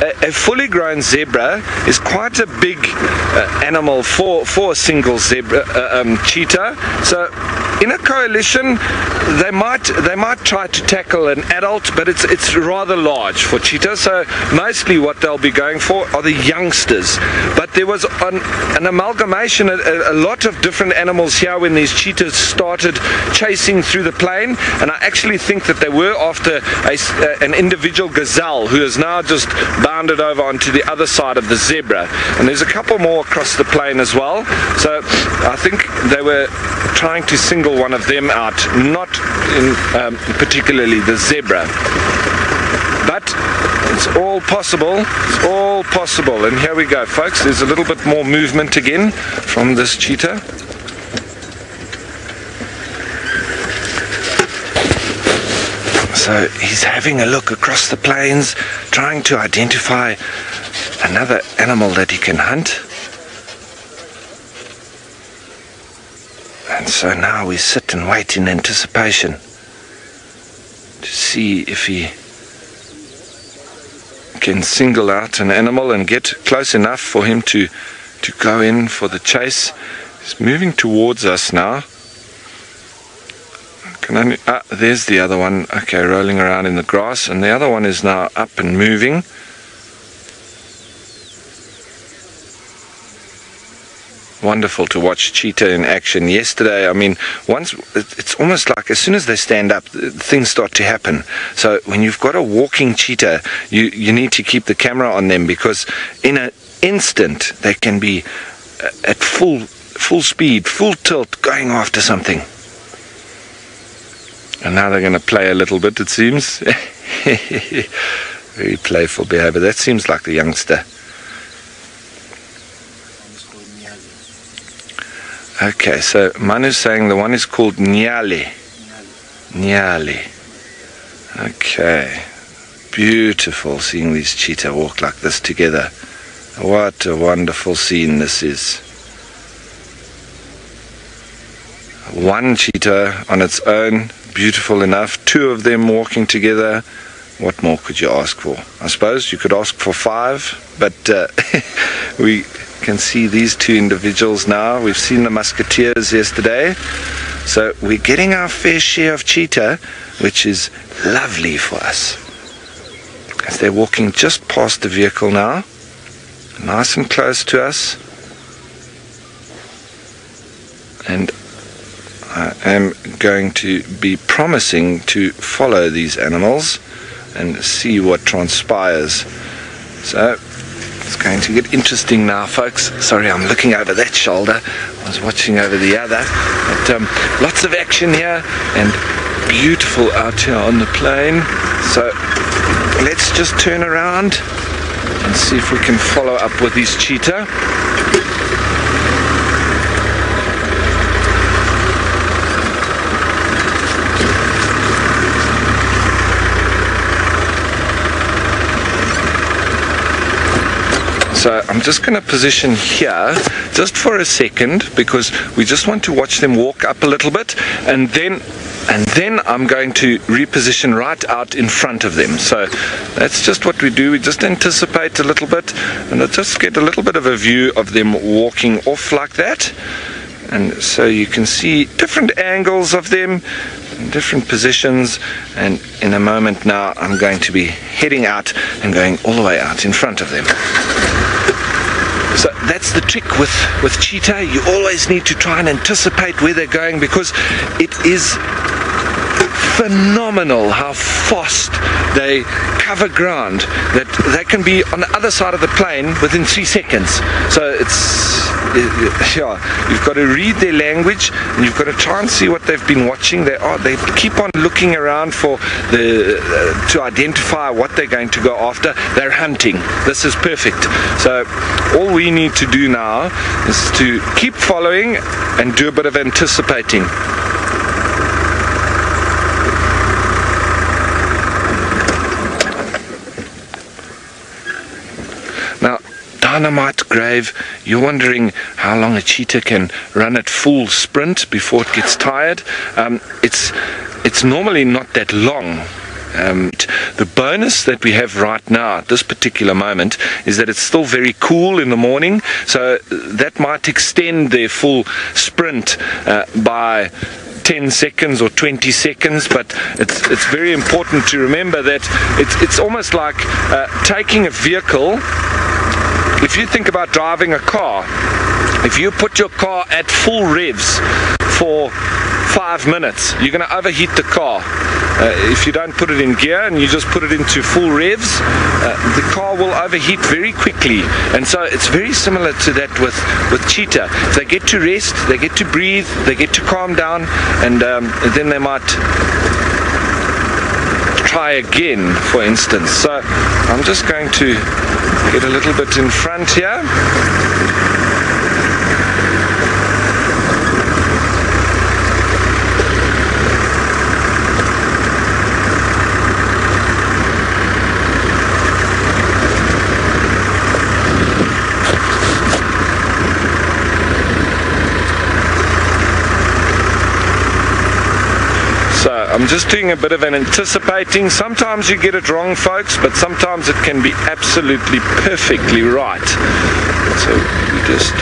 a fully grown zebra is quite a big animal for a single zebra cheetah. So in a coalition, they might try to tackle an adult, but it's rather large for cheetahs. So mostly what they'll be going for are the youngsters. But there was an amalgamation, a lot of different animals here when these cheetahs started chasing through the plain, and I actually think that they were after an individual gazelle who has now just bounded over onto the other side of the zebra. And there's a couple more across the plain as well. So I think they were trying to single one of them out, not in particularly the zebra. But it's all possible. It's all possible. And here we go, folks. There's a little bit more movement again from this cheetah. So he's having a look across the plains, trying to identify another animal that he can hunt. And so now we sit and wait in anticipation to see if he can single out an animal and get close enough for him to go in for the chase. He's moving towards us now. There's the other one, okay, rolling around in the grass, and the other one is now up and moving. Wonderful to watch cheetah in action. Yesterday, I mean, it's almost like as soon as they stand up, things start to happen. So when you've got a walking cheetah, you need to keep the camera on them, because in an instant they can be at full speed, full tilt, going after something. And now they're going to play a little bit, it seems. Very playful behavior. That seems like the youngster. Okay, so Manu's saying the one is called Nyali. Nyali. Okay. Beautiful seeing these cheetah walk like this together. What a wonderful scene this is. One cheetah on its own, beautiful enough. Two of them walking together. What more could you ask for? I suppose you could ask for 5, but we can see these two individuals now. We've seen the musketeers yesterday. So we're getting our fair share of cheetah, which is lovely for us. As they're walking just past the vehicle now, nice and close to us. And I am going to be promising to follow these animals and see what transpires. So it's going to get interesting now, folks. Sorry, I'm looking over that shoulder. I was watching over the other. But lots of action here and beautiful out here on the plain. So let's just turn around and see if we can follow up with these cheetah. So I'm just going to position here just for a second, because we just want to watch them walk up a little bit, and then I'm going to reposition right out in front of them. So that's just what we do. We just anticipate a little bit, and let's just get a little bit of a view of them walking off like that. And so you can see different angles of them, different positions, and in a moment now I'm going to be heading out and going all the way out in front of them. So that's the trick with cheetah. You always need to try and anticipate where they're going, because it is phenomenal how fast they cover ground, that they can be on the other side of the plane within 3 seconds. So you've got to read their language, and you've got to try and see what they've been watching. They keep on looking around for to identify what they're going to go after. They're hunting. This is perfect. So all we need to do now is to keep following and do a bit of anticipating. Now, Dynamite Grave, you're wondering how long a cheetah can run at full sprint before it gets tired. It's normally not that long. The bonus that we have right now at this particular moment is that it's still very cool in the morning, so that might extend their full sprint by 10 seconds or 20 seconds, but it's very important to remember that it's almost like taking a vehicle. If you think about driving a car, if you put your car at full revs for 5 minutes, you're going to overheat the car. If you don't put it in gear and you just put it into full revs, the car will overheat very quickly. And so it's very similar to that with cheetah. If they get to rest, they get to breathe, they get to calm down, and then they might try again, for instance. So I'm just going to get a little bit in front here. I'm just doing a bit of an anticipating. Sometimes you get it wrong, folks, but sometimes it can be absolutely perfectly right. So we just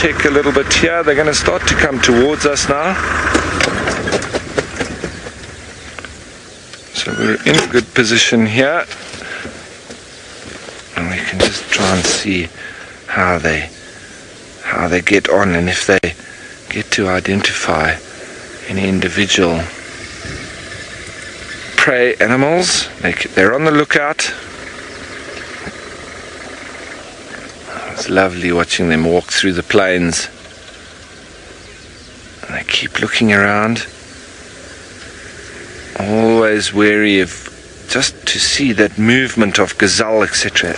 check a little bit here. They're going to start to come towards us now. So we're in a good position here. And we can just try and see how they get on, and if they get to identify any individual prey animals. They're on the lookout. It's lovely watching them walk through the plains, and they keep looking around, always wary of just to see that movement of gazelle, etc.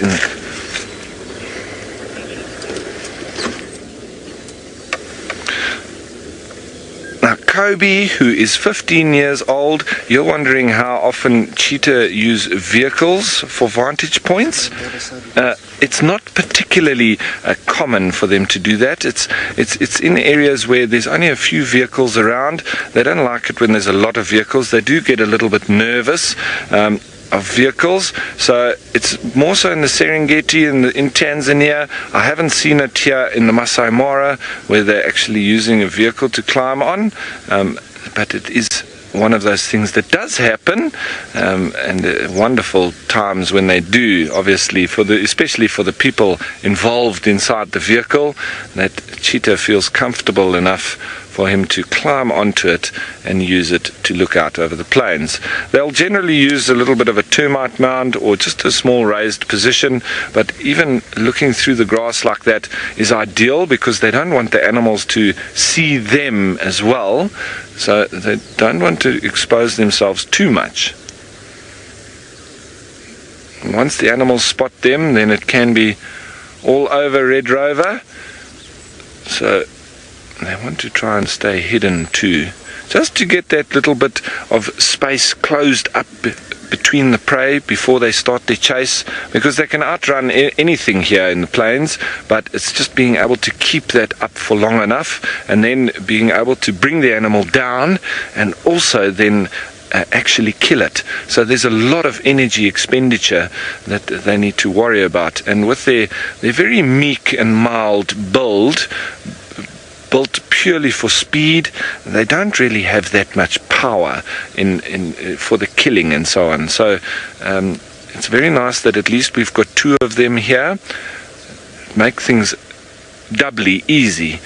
Now Kobe, who is 15 years old, you're wondering how often cheetah use vehicles for vantage points. It's not particularly common for them to do that. It's in areas where there's only a few vehicles around. They don't like it when there's a lot of vehicles. They do get a little bit nervous of vehicles. So it's more so in the Serengeti in Tanzania. I haven't seen it here in the Masai Mara, where they're actually using a vehicle to climb on, but it is one of those things that does happen, and wonderful times when they do, obviously, especially for the people involved inside the vehicle, that cheetah feels comfortable enough for him to climb onto it and use it to look out over the plains. They'll generally use a little bit of a termite mound or just a small raised position, but even looking through the grass like that is ideal because they don't want the animals to see them as well, so they don't want to expose themselves too much. Once the animals spot them, then it can be all over Red Rover, so they want to try and stay hidden too, just to get that little bit of space closed up between the prey before they start their chase, because they can outrun anything here in the plains, but it's just being able to keep that up for long enough and then being able to bring the animal down and also then actually kill it. So there's a lot of energy expenditure that they need to worry about, and with their very meek and mild built purely for speed, they don't really have that much power for the killing and so on. So it's very nice that at least we've got two of them here. Make things doubly easy.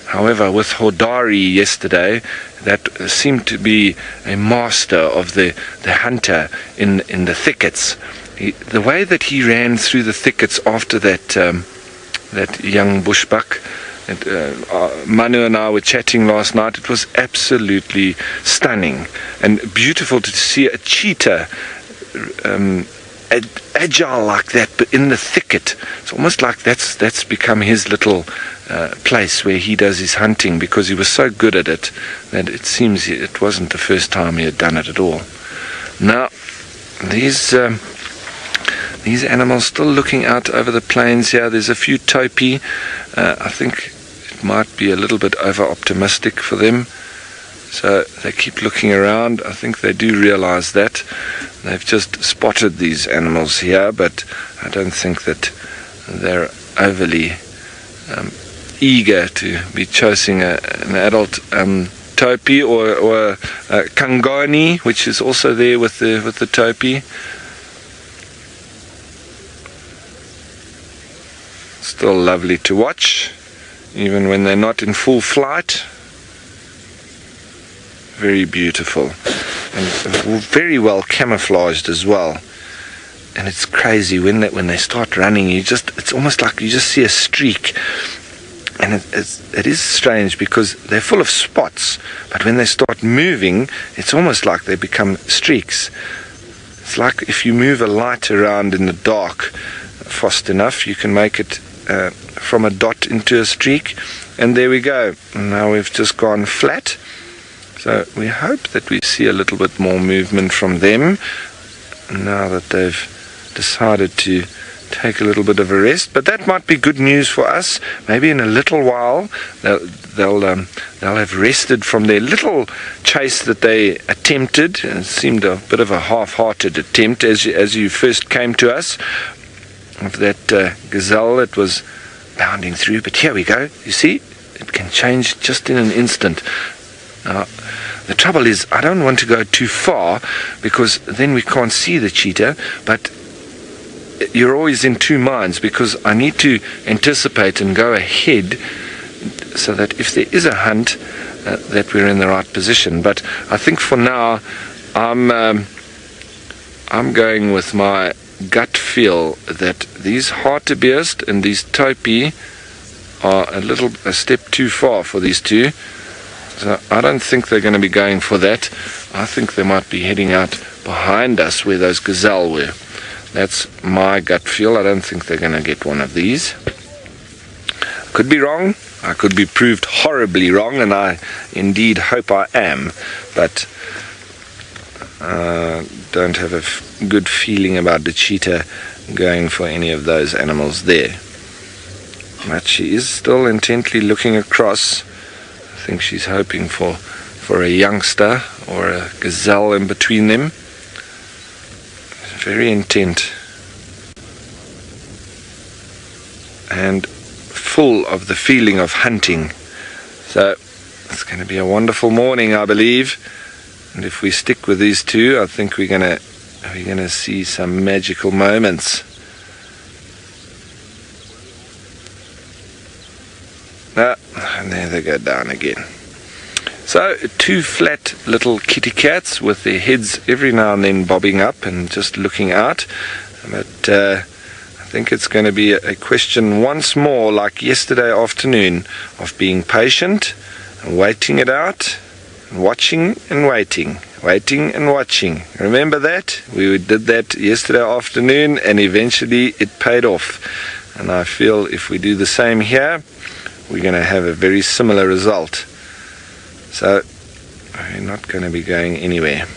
However, with Hodari yesterday, that seemed to be a master of the hunter in the thickets. The way that he ran through the thickets after that young bushbuck, Manu and I were chatting last night, it was absolutely stunning and beautiful to see a cheetah agile like that, but in the thicket. It's almost like that's become his little place where he does his hunting, because he was so good at it that it seems it wasn't the first time he had done it at all. Now these animals still looking out over the plains here. There's a few topi. I think it might be a little bit over-optimistic for them, so they keep looking around. I think they do realize that they've just spotted these animals here, but I don't think that they're overly eager to be chasing an adult topi or kangani, which is also there with the topi. Still lovely to watch, even when they're not in full flight. Very beautiful and very well camouflaged as well. And it's crazy when they start running, it's almost like you just see a streak. And it is strange because they're full of spots, but when they start moving, it's almost like they become streaks. It's like if you move a light around in the dark fast enough, you can make it from a dot into a streak. And there we go. Now we've just gone flat. So we hope that we see a little bit more movement from them now that they've decided to take a little bit of a rest. But that might be good news for us. Maybe in a little while they'll have rested from their little chase that they attempted. It seemed a bit of a half-hearted attempt as you first came to us, of that gazelle that was bounding through. But here we go. You see, it can change just in an instant. Now, the trouble is, I don't want to go too far because then we can't see the cheetah, but you're always in two minds because I need to anticipate and go ahead so that if there is a hunt, that we're in the right position. But I think for now, I'm going with my gut feel that these hartebeest and these topi are a step too far for these two. So I don't think they're going to be going for that. I think they might be heading out behind us where those gazelle were. That's my gut feel. I don't think they're going to get one of these. Could be wrong. I could be proved horribly wrong, and I indeed hope I am. But don't have a good feeling about the cheetah going for any of those animals there. But she is still intently looking across. I think she's hoping for a youngster or a gazelle in between them. Very intent and full of the feeling of hunting. So it's going to be a wonderful morning, I believe. And if we stick with these two, I think we're going to see some magical moments. And there they go down again. So two flat little kitty cats with their heads every now and then bobbing up and just looking out. But I think it's going to be a question once more, like yesterday afternoon, of being patient and waiting it out, and watching and waiting and watching. Remember that? We did that yesterday afternoon and eventually it paid off. And I feel if we do the same here, we're going to have a very similar result. So we're not going to be going anywhere.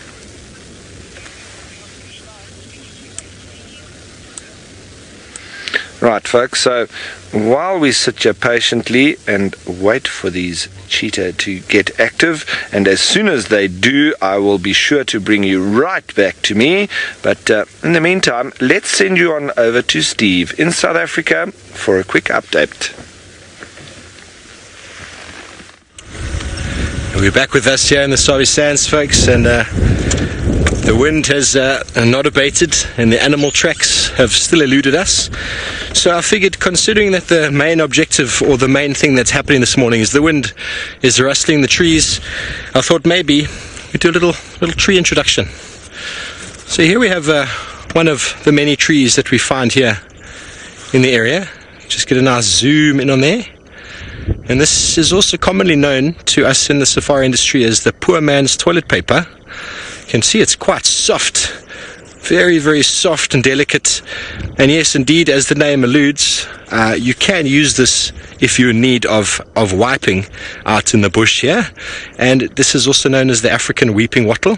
Right, folks, so while we sit here patiently and wait for these cheetah to get active, and as soon as they do, I will be sure to bring you right back to me. But in the meantime, let's send you on over to Steve in South Africa for a quick update. We're back with us here in the Sabi Sands, folks, and the wind has not abated and the animal tracks have still eluded us. So I figured, considering that the main objective or the main thing that's happening this morning is the wind is rustling the trees, I thought maybe we'd do a little tree introduction. So here we have one of the many trees that we find here in the area. Just get a nice zoom in on there. And this is also commonly known to us in the safari industry as the poor man's toilet paper. You can see it's quite soft, very, very soft and delicate. And yes, indeed, as the name alludes, you can use this if you're in need of wiping out in the bush here. And this is also known as the African weeping wattle.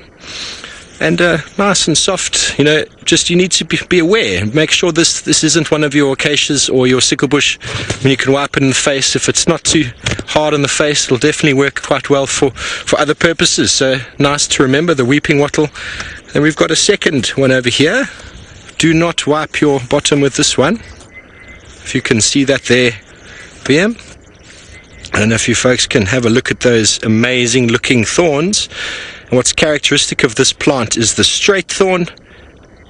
And nice and soft, you know, just you need to be aware. Make sure this isn't one of your acacias or your sickle bush. I mean, you can wipe it in the face. If it's not too hard on the face, it'll definitely work quite well for other purposes. So nice to remember, the weeping wattle. And we've got a second one over here. Do not wipe your bottom with this one. If you can see that there, PM. I don't know if you folks can have a look at those amazing looking thorns. And what's characteristic of this plant is the straight thorn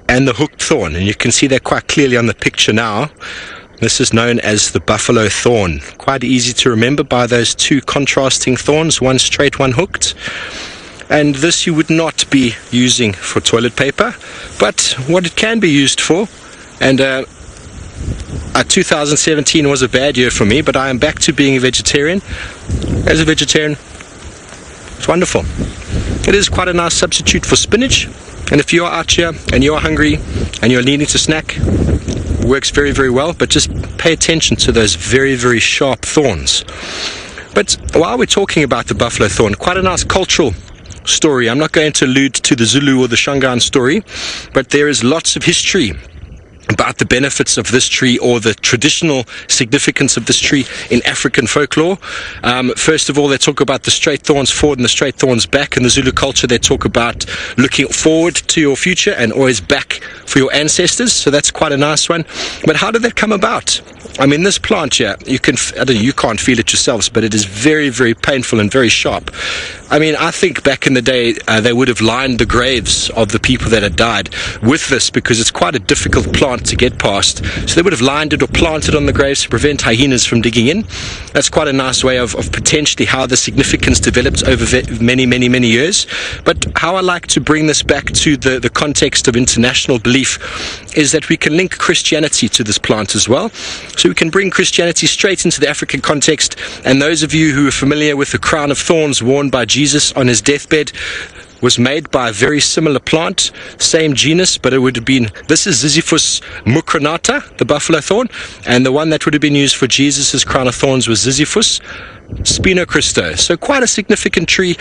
and the hooked thorn. And you can see that quite clearly on the picture now. This is known as the buffalo thorn. Quite easy to remember by those two contrasting thorns, one straight, one hooked. And this you would not be using for toilet paper, but what it can be used for, and 2017 was a bad year for me, but I am back to being a vegetarian. As a vegetarian, it's wonderful. It is quite a nice substitute for spinach, and if you are out here and you are hungry and you're needing to snack, it works very, very well, but just pay attention to those very, very sharp thorns. But while we're talking about the buffalo thorn, quite a nice cultural story. I'm not going to allude to the Zulu or the Shangaan story, but there is lots of history about the benefits of this tree or the traditional significance of this tree in African folklore. First of all, they talk about the straight thorns forward and the straight thorns back. In the Zulu culture, they talk about looking forward to your future and always back for your ancestors. So that's quite a nice one. But how did that come about? I mean, this plant here, you can't feel it yourselves, but it is very, very painful and very sharp. I mean, I think back in the day, they would have lined the graves of the people that had died with this, because it's quite a difficult plant to get past. So they would have lined it or planted on the graves to prevent hyenas from digging in. That's quite a nice way of potentially how the significance develops over many, many, many years. But how I like to bring this back to the context of international belief is that we can link Christianity to this plant as well. So we can bring Christianity straight into the African context. And those of you who are familiar with the crown of thorns worn by Jesus on his deathbed was made by a very similar plant, same genus, but it would have been, this is Ziziphus mucronata, the buffalo thorn, and the one that would have been used for Jesus' crown of thorns was Ziziphus Spinochristo. So quite a significant tree,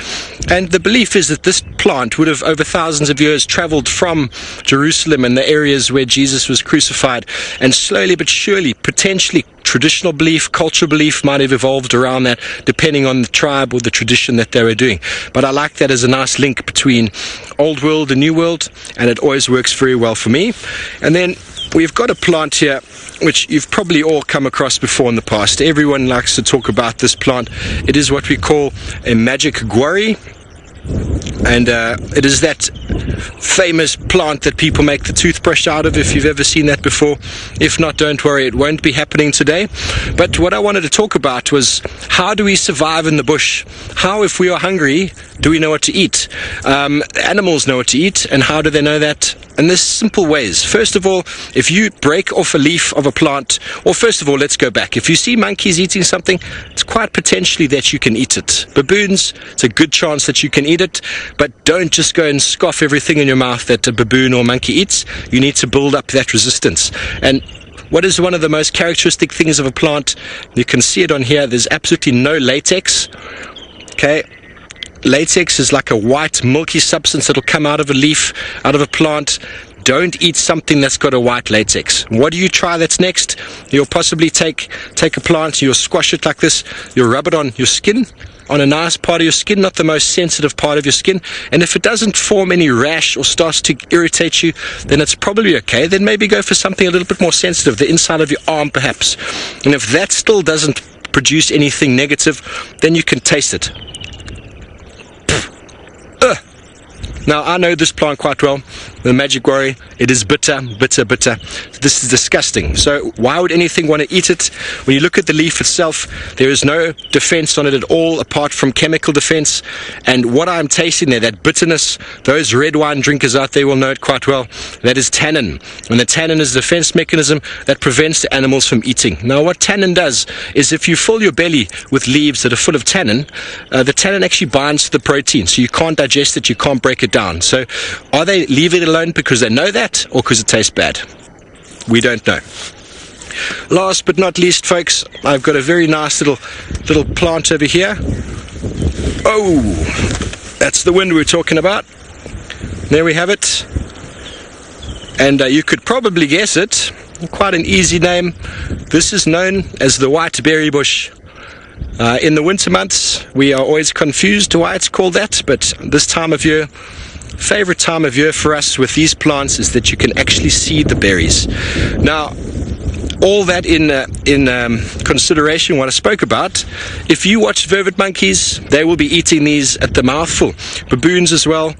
and the belief is that this plant would have over thousands of years traveled from Jerusalem and the areas where Jesus was crucified, and slowly but surely, potentially traditional belief, cultural belief might have evolved around that, depending on the tribe or the tradition that they were doing. But I like that as a nice link between old world and new world, and it always works very well for me. And then we've got a plant here which you've probably all come across before in the past. Everyone likes to talk about this plant. It is what we call a magic guarri, and it is that famous plant that people make the toothbrush out of, if you've ever seen that before. If not, don't worry, it won't be happening today. But what I wanted to talk about was, how do we survive in the bush? How, if we are hungry, do we know what to eat? Animals know what to eat, and how do they know that? And there's simple ways. First of all, if you break off a leaf of a plant, or first of all, let's go back. If you see monkeys eating something, it's quite potentially that you can eat it. Baboons, it's a good chance that you can eat it, but don't just go and scoff everything in your mouth that a baboon or monkey eats. You need to build up that resistance. And what is one of the most characteristic things of a plant? You can see it on here. There's absolutely no latex. Okay. Latex is like a white milky substance that will come out of a leaf, out of a plant. Don't eat something that's got a white latex. What do you try that's next? You'll possibly take a plant, you'll squash it like this, you'll rub it on your skin, on a nice part of your skin, not the most sensitive part of your skin, and if it doesn't form any rash or starts to irritate you, then it's probably okay. Then maybe go for something a little bit more sensitive, the inside of your arm perhaps. And if that still doesn't produce anything negative, then you can taste it. Now, I know this plant quite well, the magic guarri. It is bitter, bitter, bitter. This is disgusting. So why would anything want to eat it? When you look at the leaf itself, there is no defense on it at all, apart from chemical defense. And what I'm tasting there, that bitterness, those red wine drinkers out there will know it quite well. That is tannin. And the tannin is a defense mechanism that prevents the animals from eating. Now, what tannin does is, if you fill your belly with leaves that are full of tannin, the tannin actually binds to the protein. So you can't digest it, you can't break it down. So are they leaving it alone because they know that, or because it tastes bad? We don't know. Last but not least, folks, I've got a very nice little plant over here. Oh, that's the wind we're talking about. There we have it. And you could probably guess it. Quite an easy name. This is known as the white berry bush. In the winter months, we are always confused why it's called that, but this time of year, favorite time of year for us with these plants is that you can actually see the berries. Now, all that in consideration what I spoke about, if you watch vervet monkeys, they will be eating these at the mouthful. Baboons as well.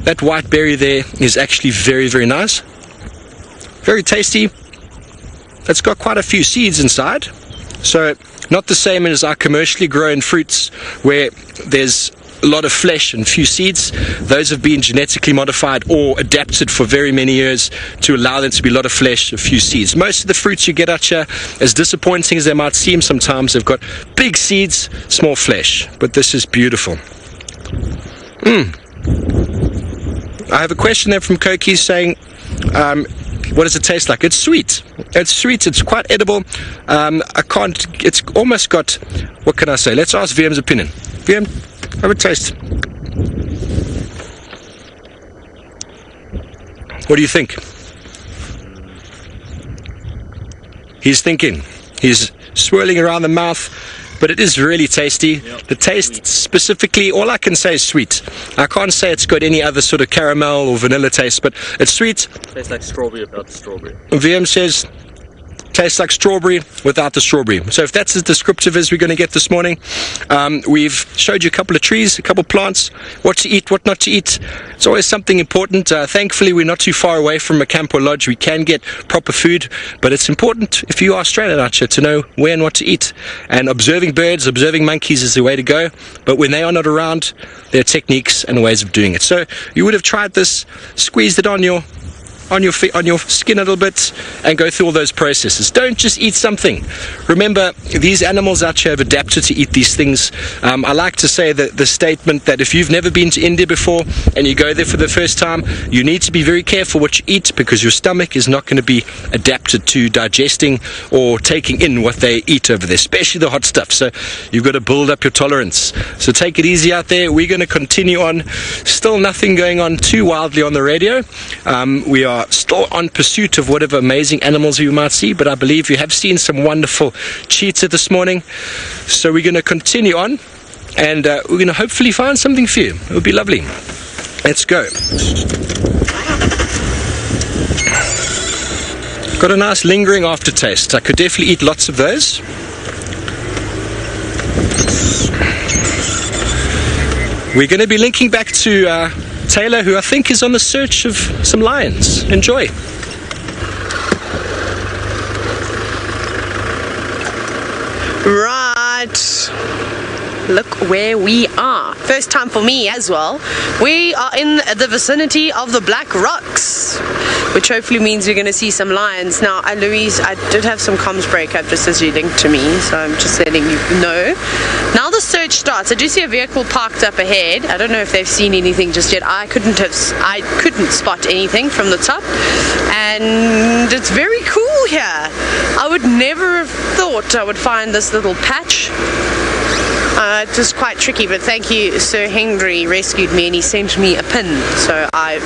That white berry there is actually very, very nice. Very tasty. It's got quite a few seeds inside. So not the same as our commercially grown fruits where there's a lot of flesh and few seeds. Those have been genetically modified or adapted for very many years to allow them to be a lot of flesh, a few seeds. Most of the fruits you get out here, as disappointing as they might seem sometimes, they've got big seeds, small flesh. But this is beautiful. I have a question there from Koki saying, what does it taste like? It's sweet. It's sweet. It's quite edible. It's almost got, what can I say? Let's ask VM's opinion. VM, have a taste. What do you think? He's thinking. He's swirling around the mouth, but it is really tasty. Yep. The taste specifically, all I can say is sweet. I can't say it's got any other sort of caramel or vanilla taste, but it's sweet. Tastes like strawberry without the strawberry. VM says, tastes like strawberry without the strawberry. So if that's as descriptive as we're going to get this morning, we've showed you a couple of trees, a couple of plants, what to eat, what not to eat. It's always something important. Thankfully, we're not too far away from a camp or lodge. We can get proper food, but it's important if you are stranded out here to know where and what to eat. And observing birds, observing monkeys is the way to go. But when they are not around, there are techniques and ways of doing it. So you would have tried this, squeezed it on your skin a little bit and go through all those processes. Don't just eat something. Remember, these animals out here have adapted to eat these things. I like to say that the statement that if you've never been to India before and you go there for the first time, you need to be very careful what you eat because your stomach is not going to be adapted to digesting or taking in what they eat over there, especially the hot stuff. So you've got to build up your tolerance. So take it easy out there. We're going to continue on. Still nothing going on too wildly on the radio. We are still on pursuit of whatever amazing animals you might see, but I believe you have seen some wonderful cheetah this morning. So we're going to continue on and we're going to hopefully find something for you. It would be lovely. Let's go. Got a nice lingering aftertaste. I could definitely eat lots of those. We're going to be linking back to Taylor, who I think is on the search of some lions. Enjoy. Right. Look where we are. First time for me as well. We are in the vicinity of the Black Rocks, which hopefully means we're going to see some lions. Now, Louise, I did have some comms breakup just as you linked to me, so I'm just letting you know. Now the search starts. I do see a vehicle parked up ahead. I don't know if they've seen anything just yet. I couldn't spot anything from the top, and it's very cool here. I would never have thought I would find this little patch. It was quite tricky, but thank you, Sir Henry rescued me and he sent me a pin, so I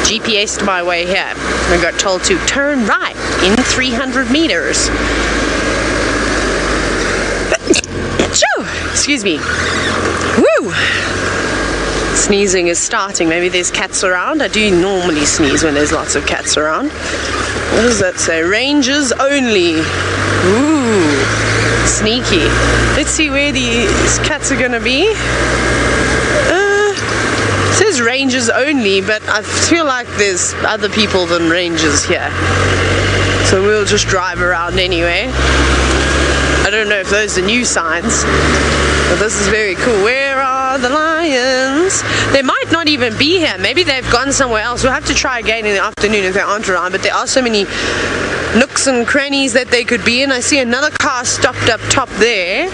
GPS'd my way here. I got told to turn right in 300 meters. Excuse me. Woo! Sneezing is starting. Maybe there's cats around. I do normally sneeze when there's lots of cats around. What does that say? Rangers only. Ooh. Sneaky. Let's see where these cats are gonna be. It says rangers only, but I feel like there's other people than rangers here. So we'll just drive around anyway. I don't know if those are new signs, but this is very cool. Where are the lions? They might not even be here. Maybe they've gone somewhere else. We'll have to try again in the afternoon if they aren't around, but there are so many nooks and crannies that they could be in. I see another car stopped up top there.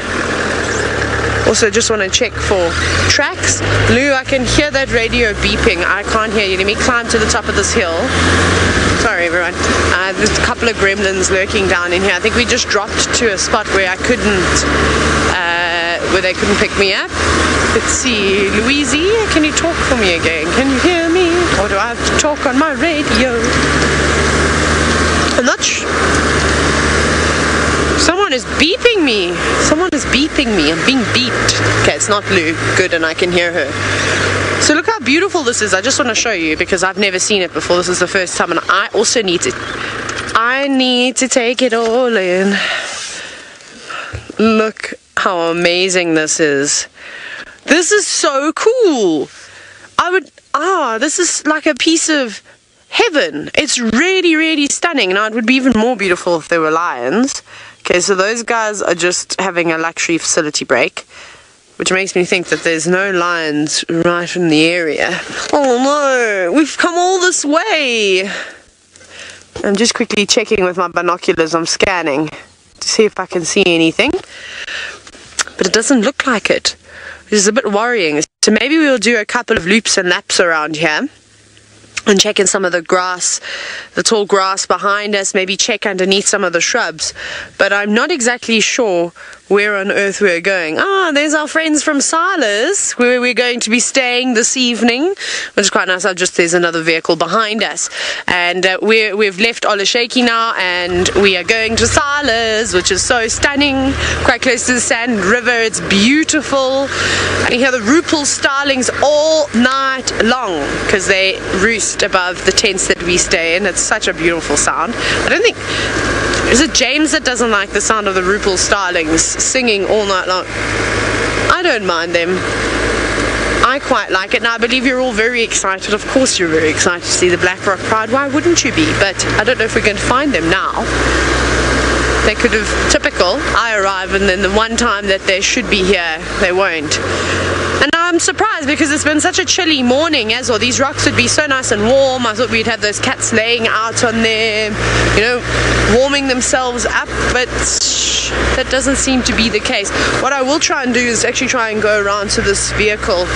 Also just want to check for tracks. Lou, I can hear that radio beeping. I can't hear you. Let me climb to the top of this hill. Sorry everyone. There's a couple of gremlins lurking down in here. I think we just dropped to a spot where I couldn't, where they couldn't pick me up. Let's see, Louise, can you talk for me again? Can you hear me? Or do I have to talk on my radio? I'm not sure. Someone is beeping me. Someone is beeping me. I'm being beeped. Okay, it's not Lou. Good, and I can hear her. So look how beautiful this is. I just want to show you because I've never seen it before. This is the first time, and I also need to take it all in. Look how amazing this is. This is so cool. This is like a piece of heaven. It's really, really stunning. Now, it would be even more beautiful if there were lions. Okay, so those guys are just having a luxury facility break, which makes me think that there's no lions right in the area. Oh no, we've come all this way. I'm just quickly checking with my binoculars. I'm scanning to see if I can see anything, but it doesn't look like it, which is a bit worrying. So maybe we'll do a couple of loops and laps around here and check in some of the grass, the tall grass behind us, maybe check underneath some of the shrubs, but I'm not exactly sure where on earth we're going. There's our friends from Silas, where we're going to be staying this evening, which is quite nice. There's another vehicle behind us, and we've left Olasheki now, and we are going to Silas, which is so stunning, quite close to the Sand River. It's beautiful, and you hear the rupal starlings all night long because they roost above the tents that we stay in. It's such a beautiful sound. I don't think, is it James that doesn't like the sound of the rupal starlings singing all night long? I don't mind them. I quite like it. Now, I believe you're all very excited. Of course you're very excited to see the Black Rock Pride. Why wouldn't you be? But I don't know if we're going to find them now. They could have, typical, I arrive and then the one time that they should be here, they won't. And I'm surprised because it's been such a chilly morning as well. These rocks would be so nice and warm. I thought we'd have those cats laying out on them, you know, warming themselves up, but that doesn't seem to be the case. What I will try and do is actually try and go around to this vehicle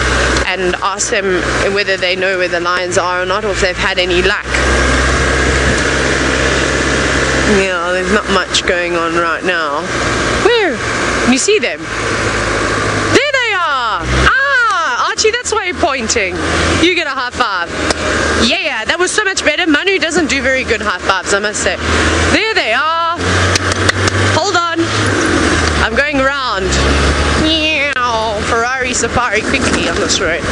and ask them whether they know where the lions are or not, or if they've had any luck. Yeah, there's not much going on right now. Where? Can you see them? There they are! Archie, that's why you're pointing. You get a high five. Yeah, that was so much better. Manu doesn't do very good high fives, I must say. There they are. Hold on. I'm going around. Meow. Ferrari Safari quickly on this road.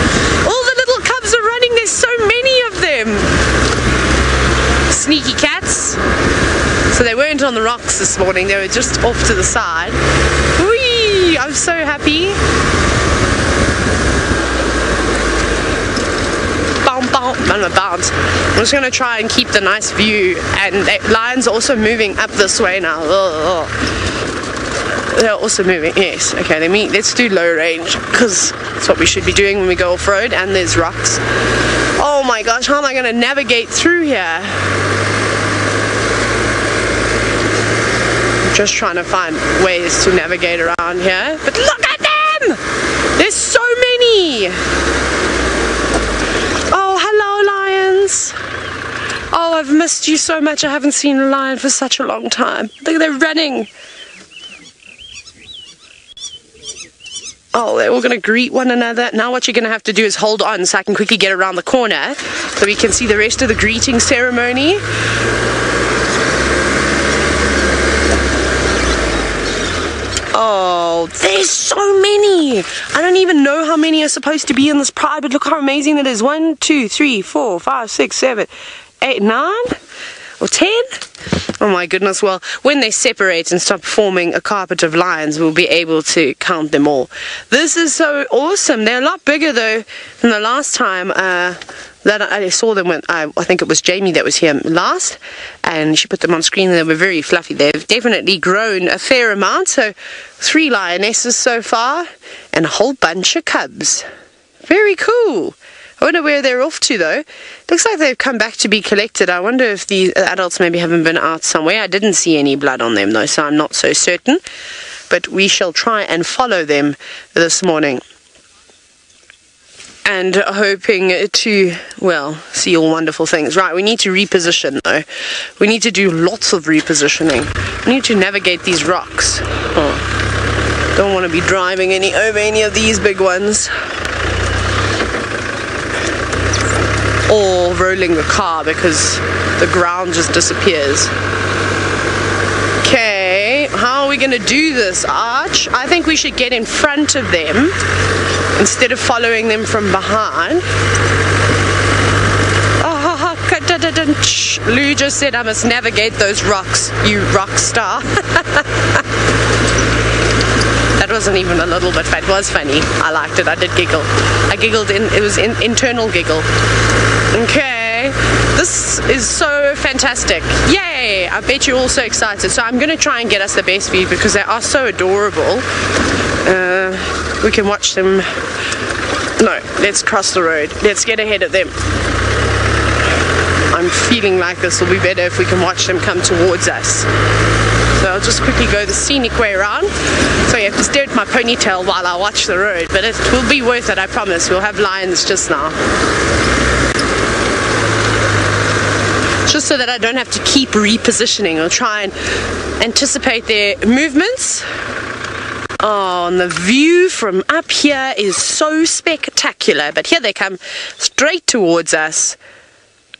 All the little cubs are running. There's so many of them. Sneaky cats. So they weren't on the rocks this morning. They were just off to the side. Whee! I'm so happy. Bounce. I'm just going to try and keep the nice view, and the lions are also moving up this way now. They're also moving, yes. Okay, let's do low range because that's what we should be doing when we go off-road, and there's rocks. Oh my gosh, how am I going to navigate through here? I'm just trying to find ways to navigate around here, but look at them! There's so many! Oh, hello, lions. Oh, I've missed you so much. I haven't seen a lion for such a long time. Look, they're running. Oh, they're all going to greet one another. Now what you're going to have to do is hold on so I can quickly get around the corner so we can see the rest of the greeting ceremony. Oh, there's so many. I don't even know how many are supposed to be in this pride, but look how amazing it is. 1, 2, 3, 4, 5, 6, 7, 8, 9, or 10. Oh my goodness. Well, when they separate and stop forming a carpet of lions, we'll be able to count them all. This is so awesome. They're a lot bigger though than the last time that I saw them. When I think it was Jamie that was here last, and she put them on screen, and they were very fluffy. They've definitely grown a fair amount. So 3 lionesses so far and a whole bunch of cubs. Very cool. I wonder where they're off to though. Looks like they've come back to be collected. I wonder if the adults maybe haven't been out somewhere. I didn't see any blood on them though, so I'm not so certain. But we shall try and follow them this morning. And hoping to, well, see all wonderful things. Right, we need to reposition though. We need to do lots of repositioning. We need to navigate these rocks. Oh, don't want to be driving over any of these big ones. Or rolling the car because the ground just disappears. Okay, how are we going to do this, Arch? I think we should get in front of them instead of following them from behind. Lou just said I must navigate those rocks, you rock star. That wasn't even a little bit funny. It was funny. I liked it. I did giggle. I giggled it was an internal giggle. Okay. This is so fantastic. Yay! I bet you're all so excited. So I'm going to try and get us the best view because they are so adorable. We can watch them. No, let's cross the road. Let's get ahead of them. I'm feeling like this will be better if we can watch them come towards us. So I'll just quickly go the scenic way around. So you have to stare at my ponytail while I watch the road, but it will be worth it, I promise. We'll have lions just now. Just so that I don't have to keep repositioning. I'll try and anticipate their movements. Oh, and the view from up here is so spectacular. But here they come straight towards us,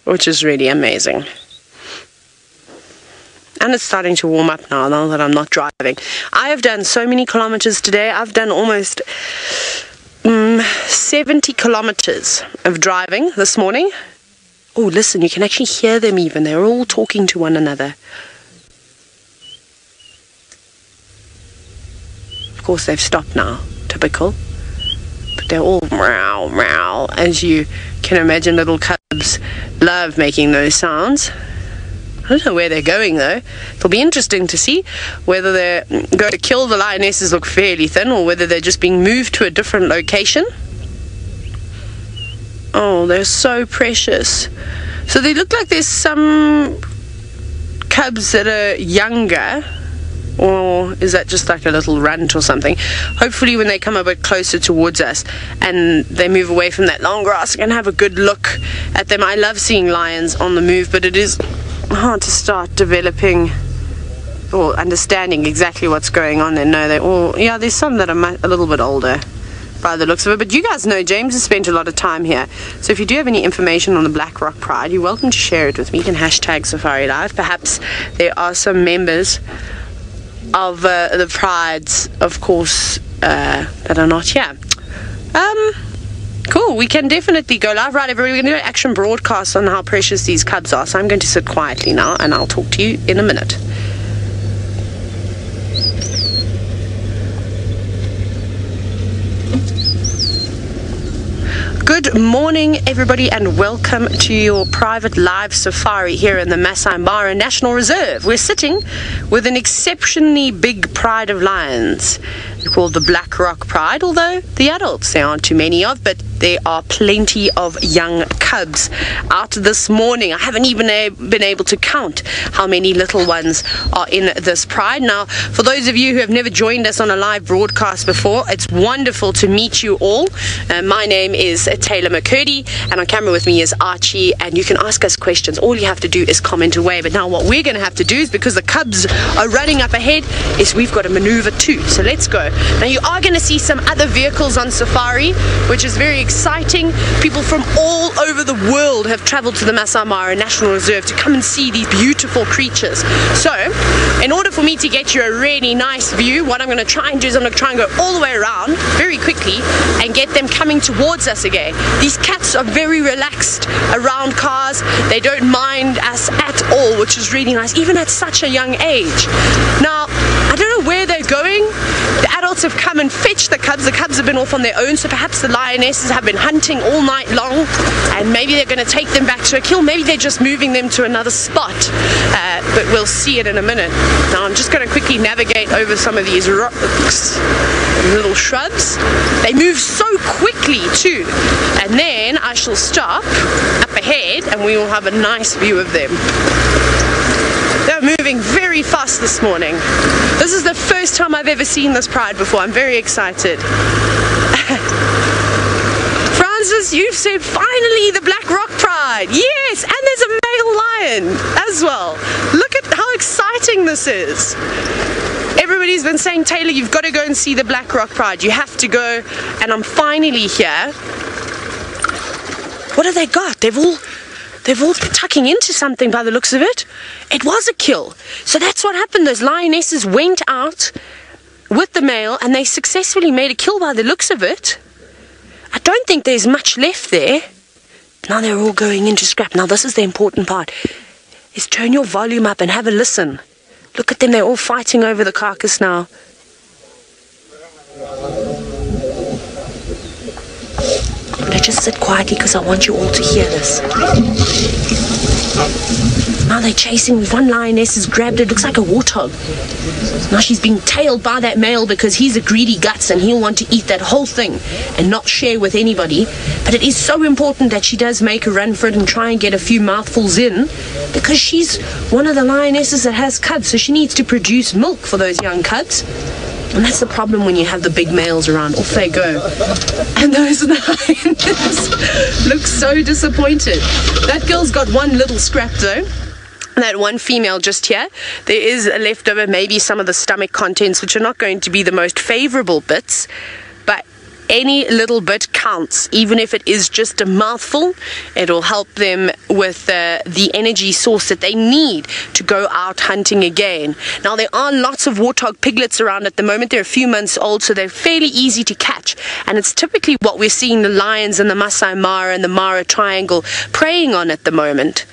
which is really amazing. And it's starting to warm up now that I'm not driving. I have done so many kilometers today. I've done almost 70 kilometers of driving this morning. Oh, listen, you can actually hear them even. They're all talking to one another. Of course, they've stopped now. Typical. But they're all meow, meow. As you can imagine, little cubs love making those sounds. I don't know where they're going though. It'll be interesting to see whether they're going to kill the lionesses look fairly thin or whether they're just being moved to a different location. Oh, they're so precious. So they look like there's some cubs that are younger, or is that just like a little runt or something? Hopefully when they come a bit closer towards us and they move away from that long grass, I can have a good look at them. I love seeing lions on the move, but it is hard to start developing or understanding exactly what's going on. And no, they all, yeah, there's some that are a little bit older by the looks of it, but you guys know James has spent a lot of time here, so if you do have any information on the Black Rock Pride, you're welcome to share it with me. You can hashtag Safari Live. Perhaps there are some members of the prides, of course, that are not here. Cool, we can definitely go live. Right, everybody, we're going to do an action broadcast on how precious these cubs are, so I'm going to sit quietly now and I'll talk to you in a minute. Good morning, everybody, and welcome to your private live safari here in the Masai Mara National Reserve. We're sitting with an exceptionally big pride of lions. They're called the Black Rock Pride, although the adults there aren't too many of, but there are plenty of young cubs out this morning. I haven't even been able to count how many little ones are in this pride. Now, for those of you who have never joined us on a live broadcast before, it's wonderful to meet you all. My name is Taylor McCurdy, and on camera with me is Archie, and you can ask us questions. All you have to do is comment away. But now what we're going to have to do is, because the cubs are running up ahead, is we've got to maneuver too. So let's go. Now you are going to see some other vehicles on safari, which is very exciting. People from all over the world have traveled to the Masai Mara National Reserve to come and see these beautiful creatures. So in order for me to get you a really nice view, what I'm going to try and do is I'm going to try and go all the way around very quickly and get them coming towards us again. These cats are very relaxed around cars. They don't mind us at all, which is really nice, even at such a young age. Now, I don't know where they're going. The adults have come and fetched the cubs. The cubs have been off on their own, so perhaps the lionesses have been hunting all night long, and maybe they're going to take them back to a kill. Maybe they're just moving them to another spot, but we'll see it in a minute. Now, I'm just going to quickly navigate over some of these rocks, little shrubs. They move so quickly too, and then I shall stop up ahead and we will have a nice view of them. They're moving very fast this morning. This is the first time I've ever seen this pride before. I'm very excited. Francis, you've said finally the Black Rock Pride. Yes, and there's a male lion as well. Look at how exciting this is. Everybody's been saying, Taylor, you've got to go and see the Black Rock Pride. You have to go, and I'm finally here. What have they got? They've all been tucking into something by the looks of it. It was a kill. So that's what happened. Those lionesses went out with the male and they successfully made a kill by the looks of it. I don't think there's much left there. Now they're all going into scrap. Now this is the important part, is turn your volume up and have a listen. Look at them, they're all fighting over the carcass now. Let's just sit quietly because I want you all to hear this. Now they're chasing. One lioness has grabbed it. Looks like a warthog. Now she's being tailed by that male because he's a greedy guts and he'll want to eat that whole thing and not share with anybody. But it is so important that she does make a run for it and try and get a few mouthfuls in, because she's one of the lionesses that has cubs, so she needs to produce milk for those young cubs. And that's the problem when you have the big males around. Off they go. And those lioness look so disappointed. That girl's got one little scrap though. That one female just here. There is a leftover, maybe some of the stomach contents, which are not going to be the most favorable bits. But any little bit counts, even if it is just a mouthful. It'll help them with the energy source that they need to go out hunting again. Now there are lots of warthog piglets around at the moment. They're a few months old, so they're fairly easy to catch, and it's typically what we're seeing the lions and the Masai Mara and the Mara Triangle preying on at the moment.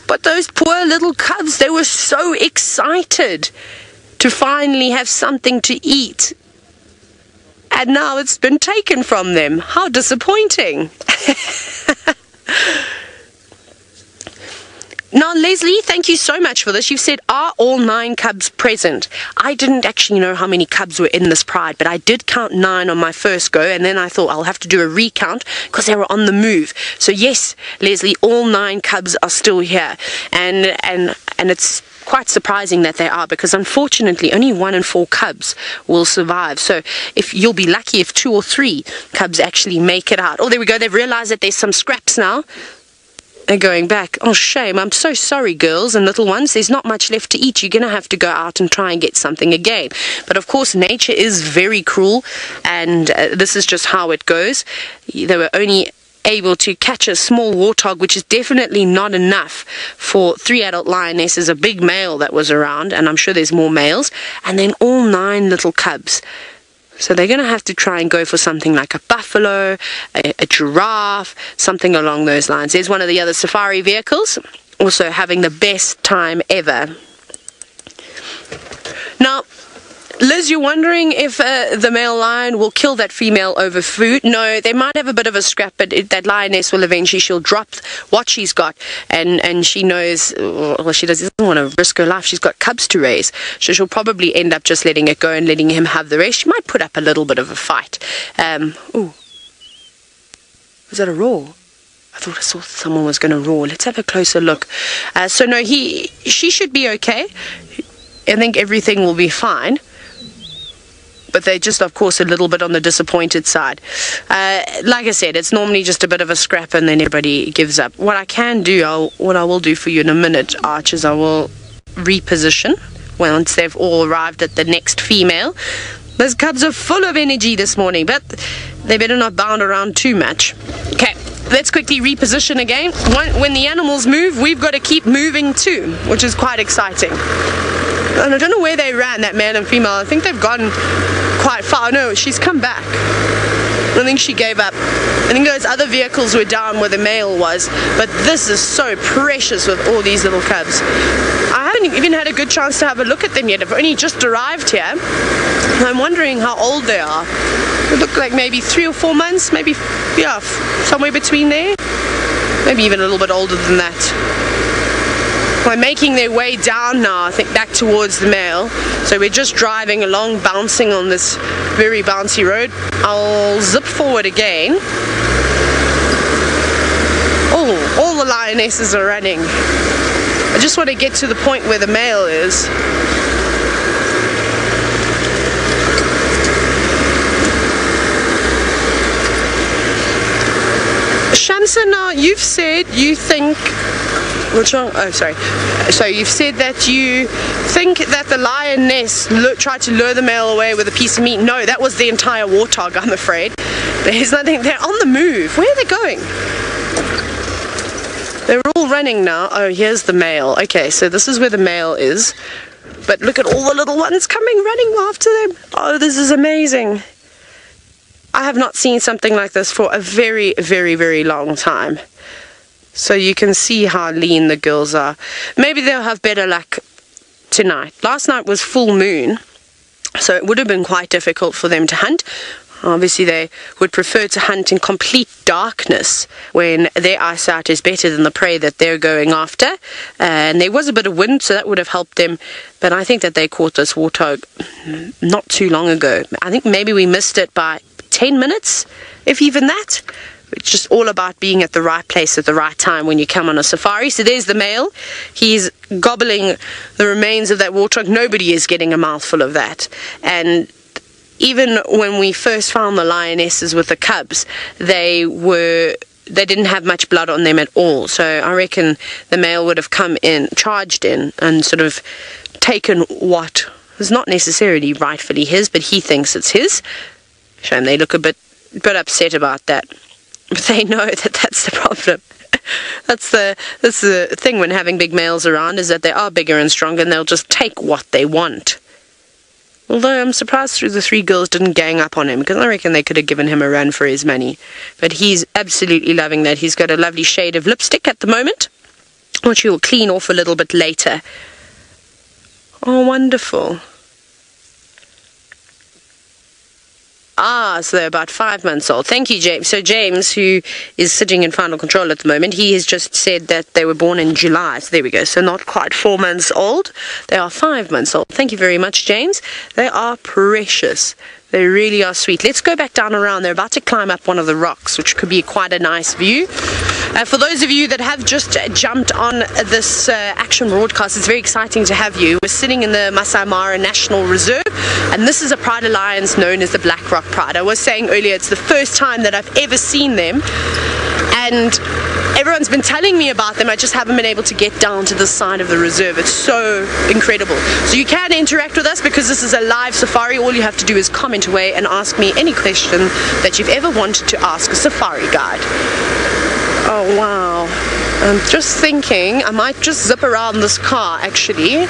But those poor little cubs, they were so excited to finally have something to eat. And now it's been taken from them. How disappointing. Now, Leslie, thank you so much for this. You said, are all 9 cubs present? I didn't actually know how many cubs were in this pride, but I did count 9 on my first go, and then I thought I'll have to do a recount because they were on the move. So yes, Leslie, all 9 cubs are still here. And it's quite surprising that they are, because unfortunately only 1 in 4 cubs will survive. So if you'll be lucky if 2 or 3 cubs actually make it out. Oh, there we go. They've realized that there's some scraps now. They're going back. Oh, shame. I'm so sorry, girls and little ones. There's not much left to eat. You're going to have to go out and try and get something again. But of course, nature is very cruel, and this is just how it goes. They were only able to catch a small warthog, which is definitely not enough for 3 adult lionesses, a big male that was around, and I'm sure there's more males, and then all 9 little cubs. So they're going to have to try and go for something like a buffalo, a giraffe, something along those lines. There's one of the other safari vehicles, also having the best time ever. Now, Liz, you're wondering if the male lion will kill that female over food. No, they might have a bit of a scrap, but that lioness will eventually, she'll drop what she's got, and she knows, well, she doesn't want to risk her life. She's got cubs to raise, so she'll probably end up just letting it go and letting him have the rest. She might put up a little bit of a fight. Ooh, was that a roar? I thought I saw someone was going to roar. Let's have a closer look. So no, she should be okay. I think everything will be fine. But they're just, of course, a little bit on the disappointed side. Like I said, it's normally just a bit of a scrap and then everybody gives up. What I can do, what I will do for you in a minute, Arch, is I will reposition once they've all arrived at the next female. Those cubs are full of energy this morning, but they better not bound around too much. Okay, let's quickly reposition again. When the animals move, we've got to keep moving too, which is quite exciting. And I don't know where they ran, that male and female. I think they've gone quite far. No, she's come back. I think she gave up. I think those other vehicles were down where the male was. But this is so precious with all these little cubs. I haven't even had a good chance to have a look at them yet. I've only just arrived here. I'm wondering how old they are. They look like maybe 3 or 4 months. Maybe, yeah, somewhere between there. Maybe even a little bit older than that. They're making their way down now, I think, back towards the male. So we're just driving along, bouncing on this very bouncy road. I'll zip forward again. Oh, all the lionesses are running. I just want to get to the point where the male is. Shamsa, now you've said you think... What's wrong? Oh, sorry. So you've said that you think that the lioness tried to lure the male away with a piece of meat. No, that was the entire warthog, I'm afraid. There's nothing. They're on the move. Where are they going? They're all running now. Oh, here's the male. Okay, so this is where the male is. But look at all the little ones coming running after them. Oh, this is amazing. I have not seen something like this for a very, very, very long time. So you can see how lean the girls are. Maybe they'll have better luck tonight. Last night was full moon, so it would have been quite difficult for them to hunt. Obviously they would prefer to hunt in complete darkness when their eyesight is better than the prey that they're going after. And there was a bit of wind, so that would have helped them. But I think that they caught this warthog not too long ago. I think maybe we missed it by 10 minutes, if even that. It's just all about being at the right place at the right time when you come on a safari. So there's the male. He's gobbling the remains of that warthog. Nobody is getting a mouthful of that. And even when we first found the lionesses with the cubs, they didn't have much blood on them at all. So I reckon the male would have come in, charged in, and sort of taken what was not necessarily rightfully his, but he thinks it's his. Shame they look a bit upset about that. But they know that that's the problem. That's the thing when having big males around, is that they are bigger and stronger and they'll just take what they want. Although I'm surprised the three girls didn't gang up on him, because I reckon they could have given him a run for his money. But he's absolutely loving that. He's got a lovely shade of lipstick at the moment, which he will clean off a little bit later. Oh, wonderful. So they're about 5 months old. Thank you, James. So James, who is sitting in final control at the moment, he has just said that they were born in July. So there we go. So not quite 4 months old. They are 5 months old. Thank you very much, James. They are precious. They really are sweet. Let's go back down around. They're about to climb up one of the rocks, which could be quite a nice view. For those of you that have just jumped on this action broadcast, it's very exciting to have you. We're sitting in the Masai Mara National Reserve, and this is a pride of lions known as the Black Rock Pride. I was saying earlier, it's the first time that I've ever seen them, and everyone's been telling me about them. I just haven't been able to get down to the side of the reserve. It's so incredible. So you can interact with us because this is a live safari. All you have to do is comment away and ask me any question that you've ever wanted to ask a safari guide. Oh wow, I'm just thinking I might just zip around this car actually,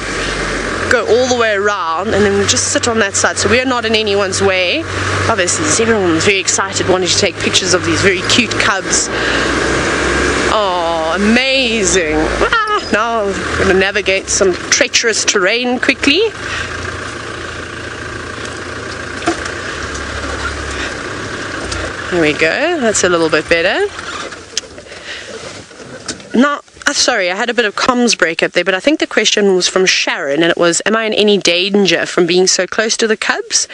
go all the way around, and then we'll just sit on that side so we're not in anyone's way. Obviously everyone's very excited wanting to take pictures of these very cute cubs. Oh, amazing. Now I'm going to navigate some treacherous terrain quickly. There we go, that's a little bit better. Now, sorry, I had a bit of comms break up there, but I think the question was from Sharon, and it was, am I in any danger from being so close to the cubs?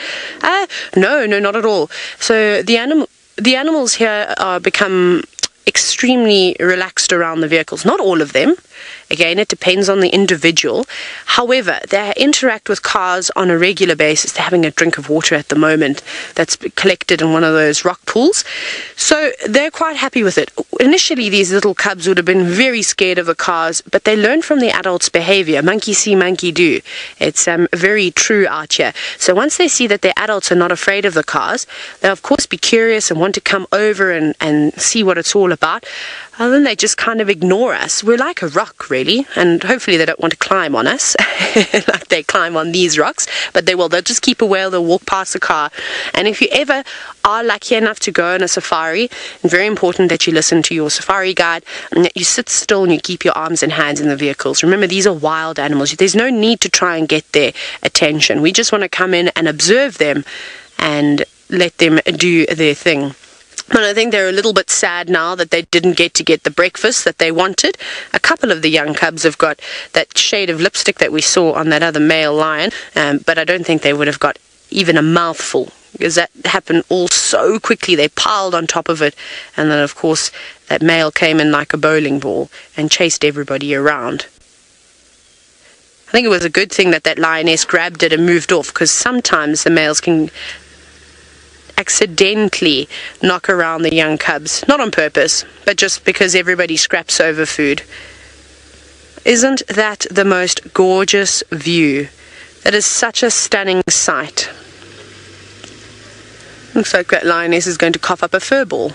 No, not at all. So the animals here become extremely relaxed around the vehicles. Not all of them. Again, it depends on the individual. However, they interact with cars on a regular basis. They're having a drink of water at the moment that's collected in one of those rock pools. So they're quite happy with it. Initially, these little cubs would have been very scared of the cars, but they learn from the adults' behavior. Monkey see, monkey do. It's very true out here. So once they see that their adults are not afraid of the cars, they'll of course be curious and want to come over and see what it's all about. And then they just kind of ignore us. We're like a rock, really, and hopefully they don't want to climb on us like they climb on these rocks, but they will. They'll just keep away, they'll walk past the car. And if you ever are lucky enough to go on a safari, it's very important that you listen to your safari guide and that you sit still and you keep your arms and hands in the vehicles. Remember, these are wild animals. There's no need to try and get their attention. We just want to come in and observe them and let them do their thing. And I think they're a little bit sad now that they didn't get the breakfast that they wanted. A couple of the young cubs have got that shade of lipstick that we saw on that other male lion, but I don't think they would have got even a mouthful, because that happened all so quickly. They piled on top of it, and then of course that male came in like a bowling ball and chased everybody around. I think it was a good thing that lioness grabbed it and moved off, because sometimes the males can accidentally knock around the young cubs, not on purpose, but just because everybody scraps over food. Isn't that the most gorgeous view? That is such a stunning sight. Looks like that lioness is going to cough up a fur ball.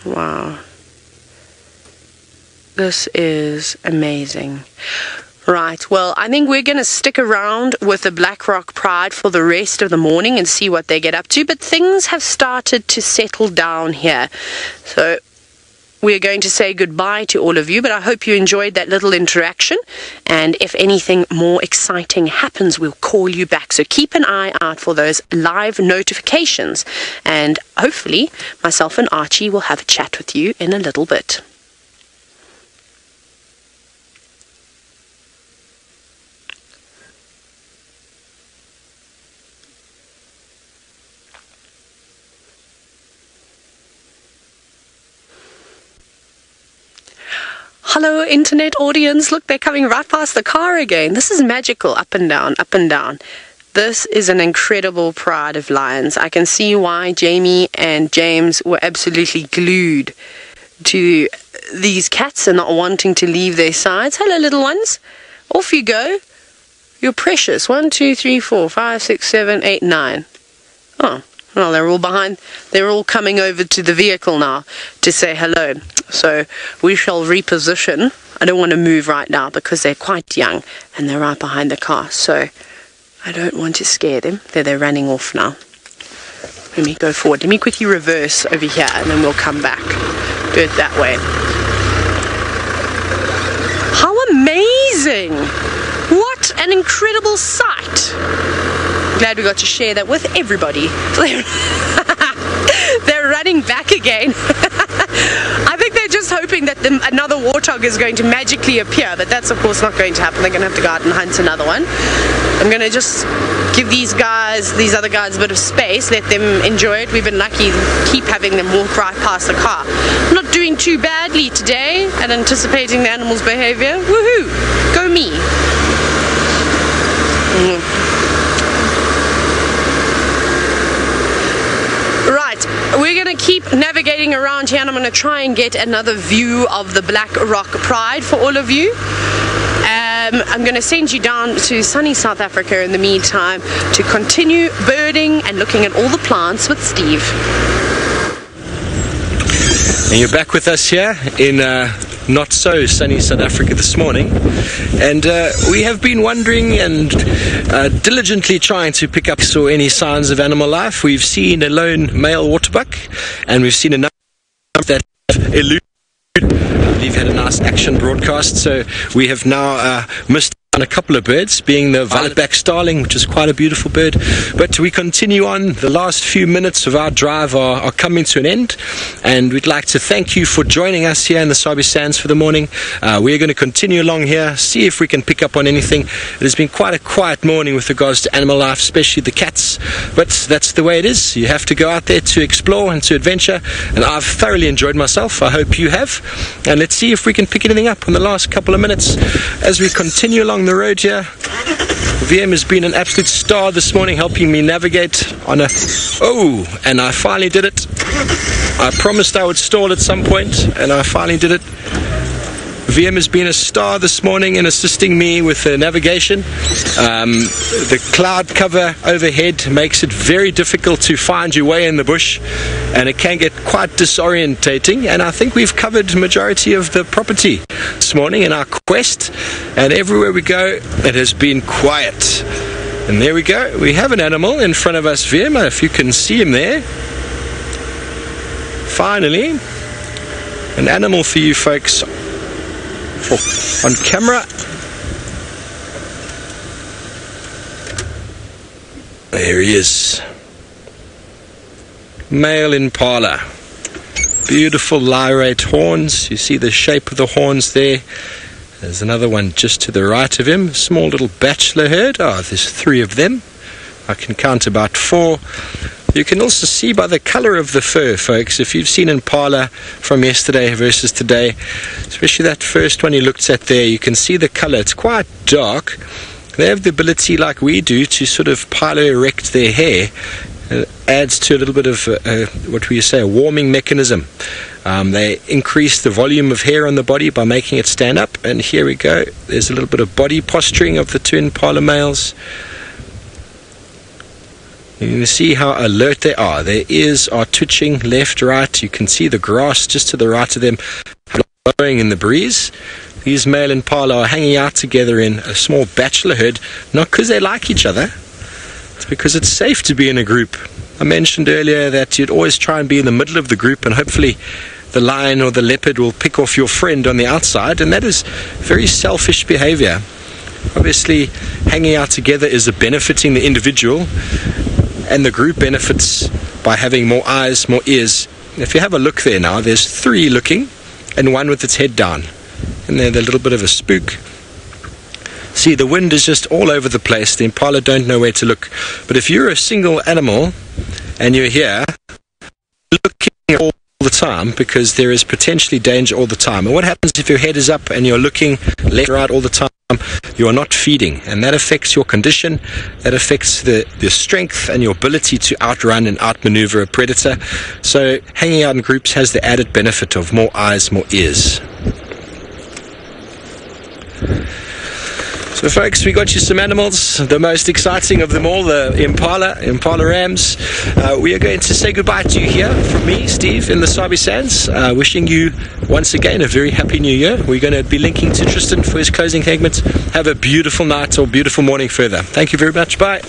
Wow. This is amazing. Right, well, I think we're going to stick around with the Black Rock Pride for the rest of the morning and see what they get up to, but things have started to settle down here. So we're going to say goodbye to all of you, but I hope you enjoyed that little interaction, and if anything more exciting happens, we'll call you back. So keep an eye out for those live notifications, and hopefully myself and Archie will have a chat with you in a little bit. Hello, internet audience. Look, they're coming right past the car again. This is magical. Up and down, up and down. This is an incredible pride of lions. I can see why Jamie and James were absolutely glued to these cats and not wanting to leave their sides. Hello, little ones. Off you go. You're precious. 1, 2, 3, 4, 5, 6, 7, 8, 9. Oh. Well, they're all behind. They're all coming over to the vehicle now to say hello. So we shall reposition. I don't want to move right now because they're quite young and they're right behind the car. So I don't want to scare them. They're running off now. Let me go forward. Let me quickly reverse over here and then we'll come back. Do it that way. How amazing! What an incredible sight! Glad we got to share that with everybody. They're running back again. I think they're just hoping that another warthog is going to magically appear, but that's of course not going to happen. They're going to have to go out and hunt another one. I'm going to just give these other guys a bit of space, let them enjoy it. We've been lucky to keep having them walk right past the car. I'm not doing too badly today at anticipating the animal's behavior. Woohoo! Go me! Right, we're going to keep navigating around here and I'm going to try and get another view of the Black Rock Pride for all of you. I'm going to send you down to sunny South Africa in the meantime to continue birding and looking at all the plants with Steve. And you're back with us here in not so sunny South Africa this morning, and we have been wondering and diligently trying to pick up any signs of animal life. We've seen a lone male waterbuck and we've seen a number that have eluded. We've had a nice action broadcast, so we have now missed on a couple of birds, being the violet-back starling, which is quite a beautiful bird. But we continue on. The last few minutes of our drive are coming to an end, and we'd like to thank you for joining us here in the Sabi Sands for the morning. We're going to continue along here, see if we can pick up on anything. It has been quite a quiet morning with regards to animal life, especially the cats, but that's the way it is. You have to go out there to explore and to adventure, and I've thoroughly enjoyed myself. I hope you have, and let's see if we can pick anything up in the last couple of minutes as we continue along the road here. VM has been an absolute star this morning, helping me navigate on and I finally did it. I promised I would stall at some point and I finally did it. VM has been a star this morning in assisting me with the navigation. The cloud cover overhead makes it very difficult to find your way in the bush, and it can get quite disorientating, and I think we've covered the majority of the property this morning in our quest, and everywhere we go it has been quiet. And there we go, we have an animal in front of us, VM, if you can see him there. Finally, an animal for you folks on camera. There he is. Male impala. Beautiful lyrate horns. You see the shape of the horns there. There's another one just to the right of him. Small little bachelor herd. Oh, there's 3 of them. I can count about 4. You can also see by the color of the fur, folks, if you've seen impala from yesterday versus today, especially that first one you looked at there, you can see the color. It's quite dark. They have the ability, like we do, to sort of pilo-erect their hair. It adds to a little bit of, a warming mechanism. They increase the volume of hair on the body by making it stand up. And here we go. There's a little bit of body posturing of the 2 impala males. You can see how alert they are. Their ears are twitching left, right. You can see the grass just to the right of them blowing in the breeze. these male impala are hanging out together in a small bachelor herd, not because they like each other, it's because it's safe to be in a group. I mentioned earlier that you'd always try and be in the middle of the group, and hopefully the lion or the leopard will pick off your friend on the outside, and that is very selfish behavior. Obviously, hanging out together is benefiting the individual, and the group benefits by having more eyes, more ears. If you have a look there now, there's 3 looking and 1 with its head down, and they're a little bit of a spook. See, the wind is just all over the place. The impala don't know where to look. But if you're a single animal and you're here, looking all the time, because there is potentially danger all the time. And what happens if your head is up and you're looking left or right all the time? You are not feeding, and that affects your condition. That affects the strength and your ability to outrun and outmaneuver a predator. So hanging out in groups has the added benefit of more eyes, more ears. So folks, we got you some animals, the most exciting of them all, the impala rams. We are going to say goodbye to you here from me, Steve, in the Sabi Sands, wishing you once again a very happy new year. We're going to be linking to Tristan for his closing segment. Have a beautiful night or beautiful morning further. Thank you very much. Bye.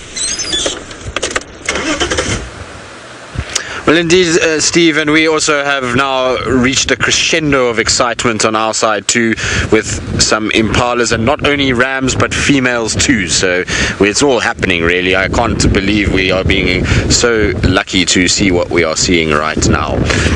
Well, indeed, Steve, and we also have now reached a crescendo of excitement on our side too, with some impalas, and not only rams but females too. So it's all happening, really. I can't believe we are being so lucky to see what we are seeing right now.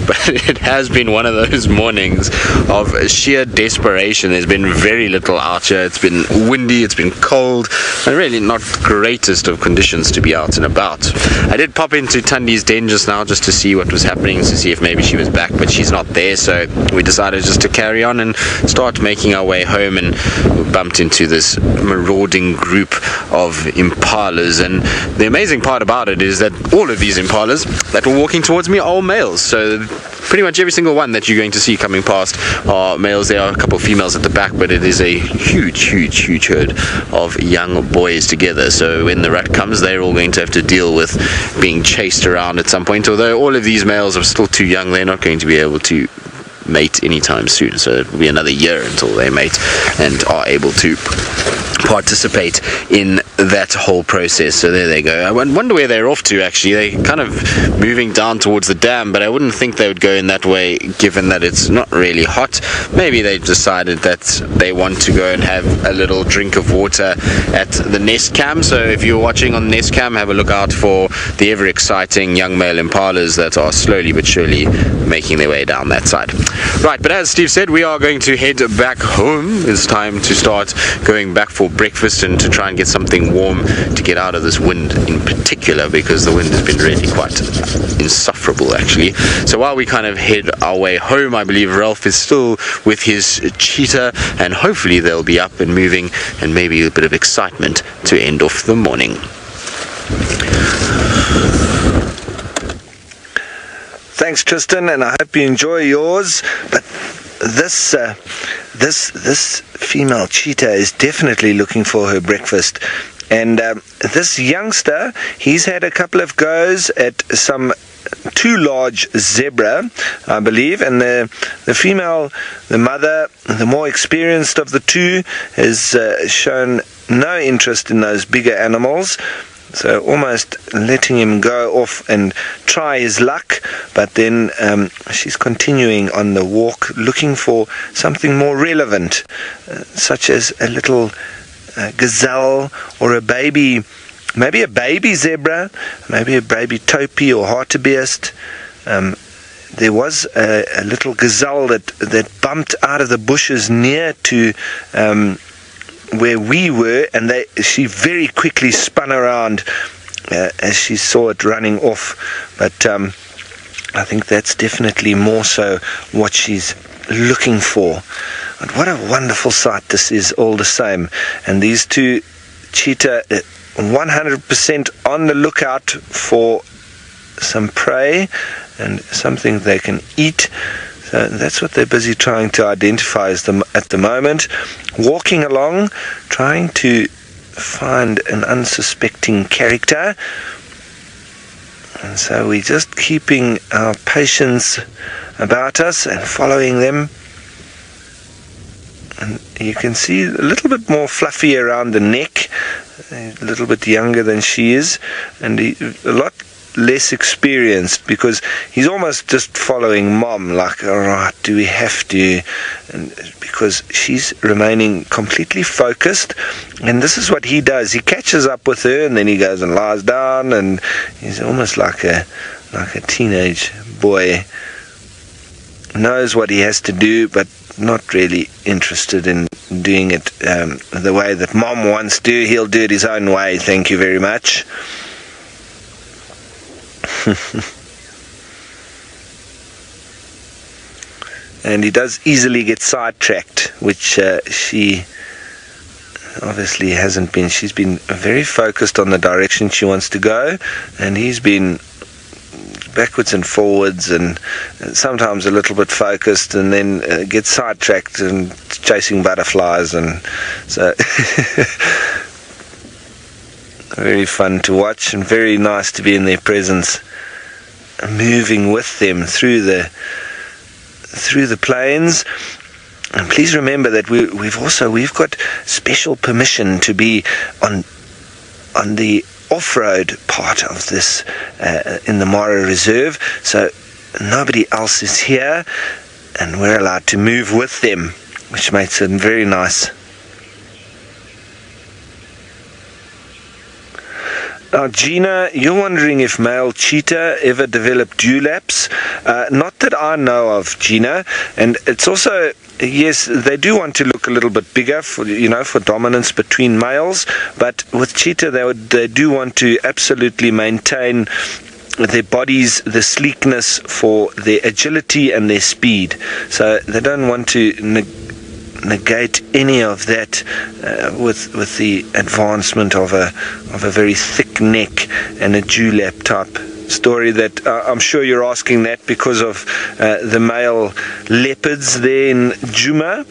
But it has been one of those mornings of sheer desperation. There's been very little out here. It's been windy, it's been cold, and really not greatest of conditions to be out and about. I did pop into Tandi's den just now, just to see what was happening, to see if maybe she was back, but she's not there, so we decided just to carry on and start making our way home, and we bumped into this marauding group of impalas. And the amazing part about it is that all of these impalas that were walking towards me are all males, so pretty much every single one that you're going to see coming past are males. There are a couple of females at the back, but it is a huge herd of young boys together. So when the rut comes, they're all going to have to deal with being chased around at some point. Although all of these males are still too young, they're not going to be able to mate anytime soon. So it'll be another year until they mate and are able to participate in that whole process. So there they go. I wonder where they're off to, actually. They're kind of moving down towards the dam, but I wouldn't think they would go in that way, given that it's not really hot. Maybe they've decided that they want to go and have a little drink of water at the nest cam. So if you're watching on the nest cam, have a look out for the ever exciting young male impalas that are slowly but surely making their way down that side. Right, but as Steve said, we are going to head back home. It's time to start going back for breakfast and to try and get something warm to get out of this wind in particular, because the wind has been really quite insufferable, actually. So while we kind of head our way home, I believe Ralph is still with his cheetah, and hopefully they'll be up and moving, and maybe a bit of excitement to end off the morning. Thanks, Tristan, and I hope you enjoy yours. But this female cheetah is definitely looking for her breakfast. And this youngster, he's had a couple of goes at some too large zebra, I believe, and the female, the mother, the more experienced of the two, has shown no interest in those bigger animals. So almost letting him go off and try his luck, but then she's continuing on the walk, looking for something more relevant, such as a little gazelle or a baby, maybe a baby zebra, maybe a baby topi or hartebeest. There was a little gazelle that bumped out of the bushes near to where we were, and she very quickly spun around as she saw it running off. But I think that's definitely more so what she's looking for. But what a wonderful sight this is all the same. And these two cheetah 100% on the lookout for some prey and something they can eat. So that's what they're busy trying to identify as them at the moment. Walking along, trying to find an unsuspecting character. And so we're just keeping our patience about us and following them. And you can see a little bit more fluffy around the neck, a little bit younger than she is, and a lot less experienced, because he's almost just following mom, like, all right, do we have to? And because she's remaining completely focused, and this is what he does. He catches up with her, and then he goes and lies down, and he's almost like a teenage boy. Knows what he has to do, but not really interested in doing it the way that mom wants to. He'll do it his own way, thank you very much. And he does easily get sidetracked, which she obviously hasn't been. She's been very focused on the direction she wants to go, and he's been backwards and forwards, and sometimes a little bit focused, and then gets sidetracked and chasing butterflies, and so very fun to watch and very nice to be in their presence, moving with them through the plains. And please remember that we've got special permission to be on the off-road part of this in the Mara Reserve, so nobody else is here, and we're allowed to move with them, which makes it very nice. Now, Gina, you're wondering if male cheetah ever develop dewlaps. Not that I know of, Gina. And it's also, yes, they do want to look a little bit bigger for dominance between males. But with cheetah, they do want to absolutely maintain their bodies, the sleekness for their agility and their speed. So they don't want to negate any of that with the advancement of a very thick neck and a dewlap type story. That I'm sure you're asking that because of the male leopards there in Djuma,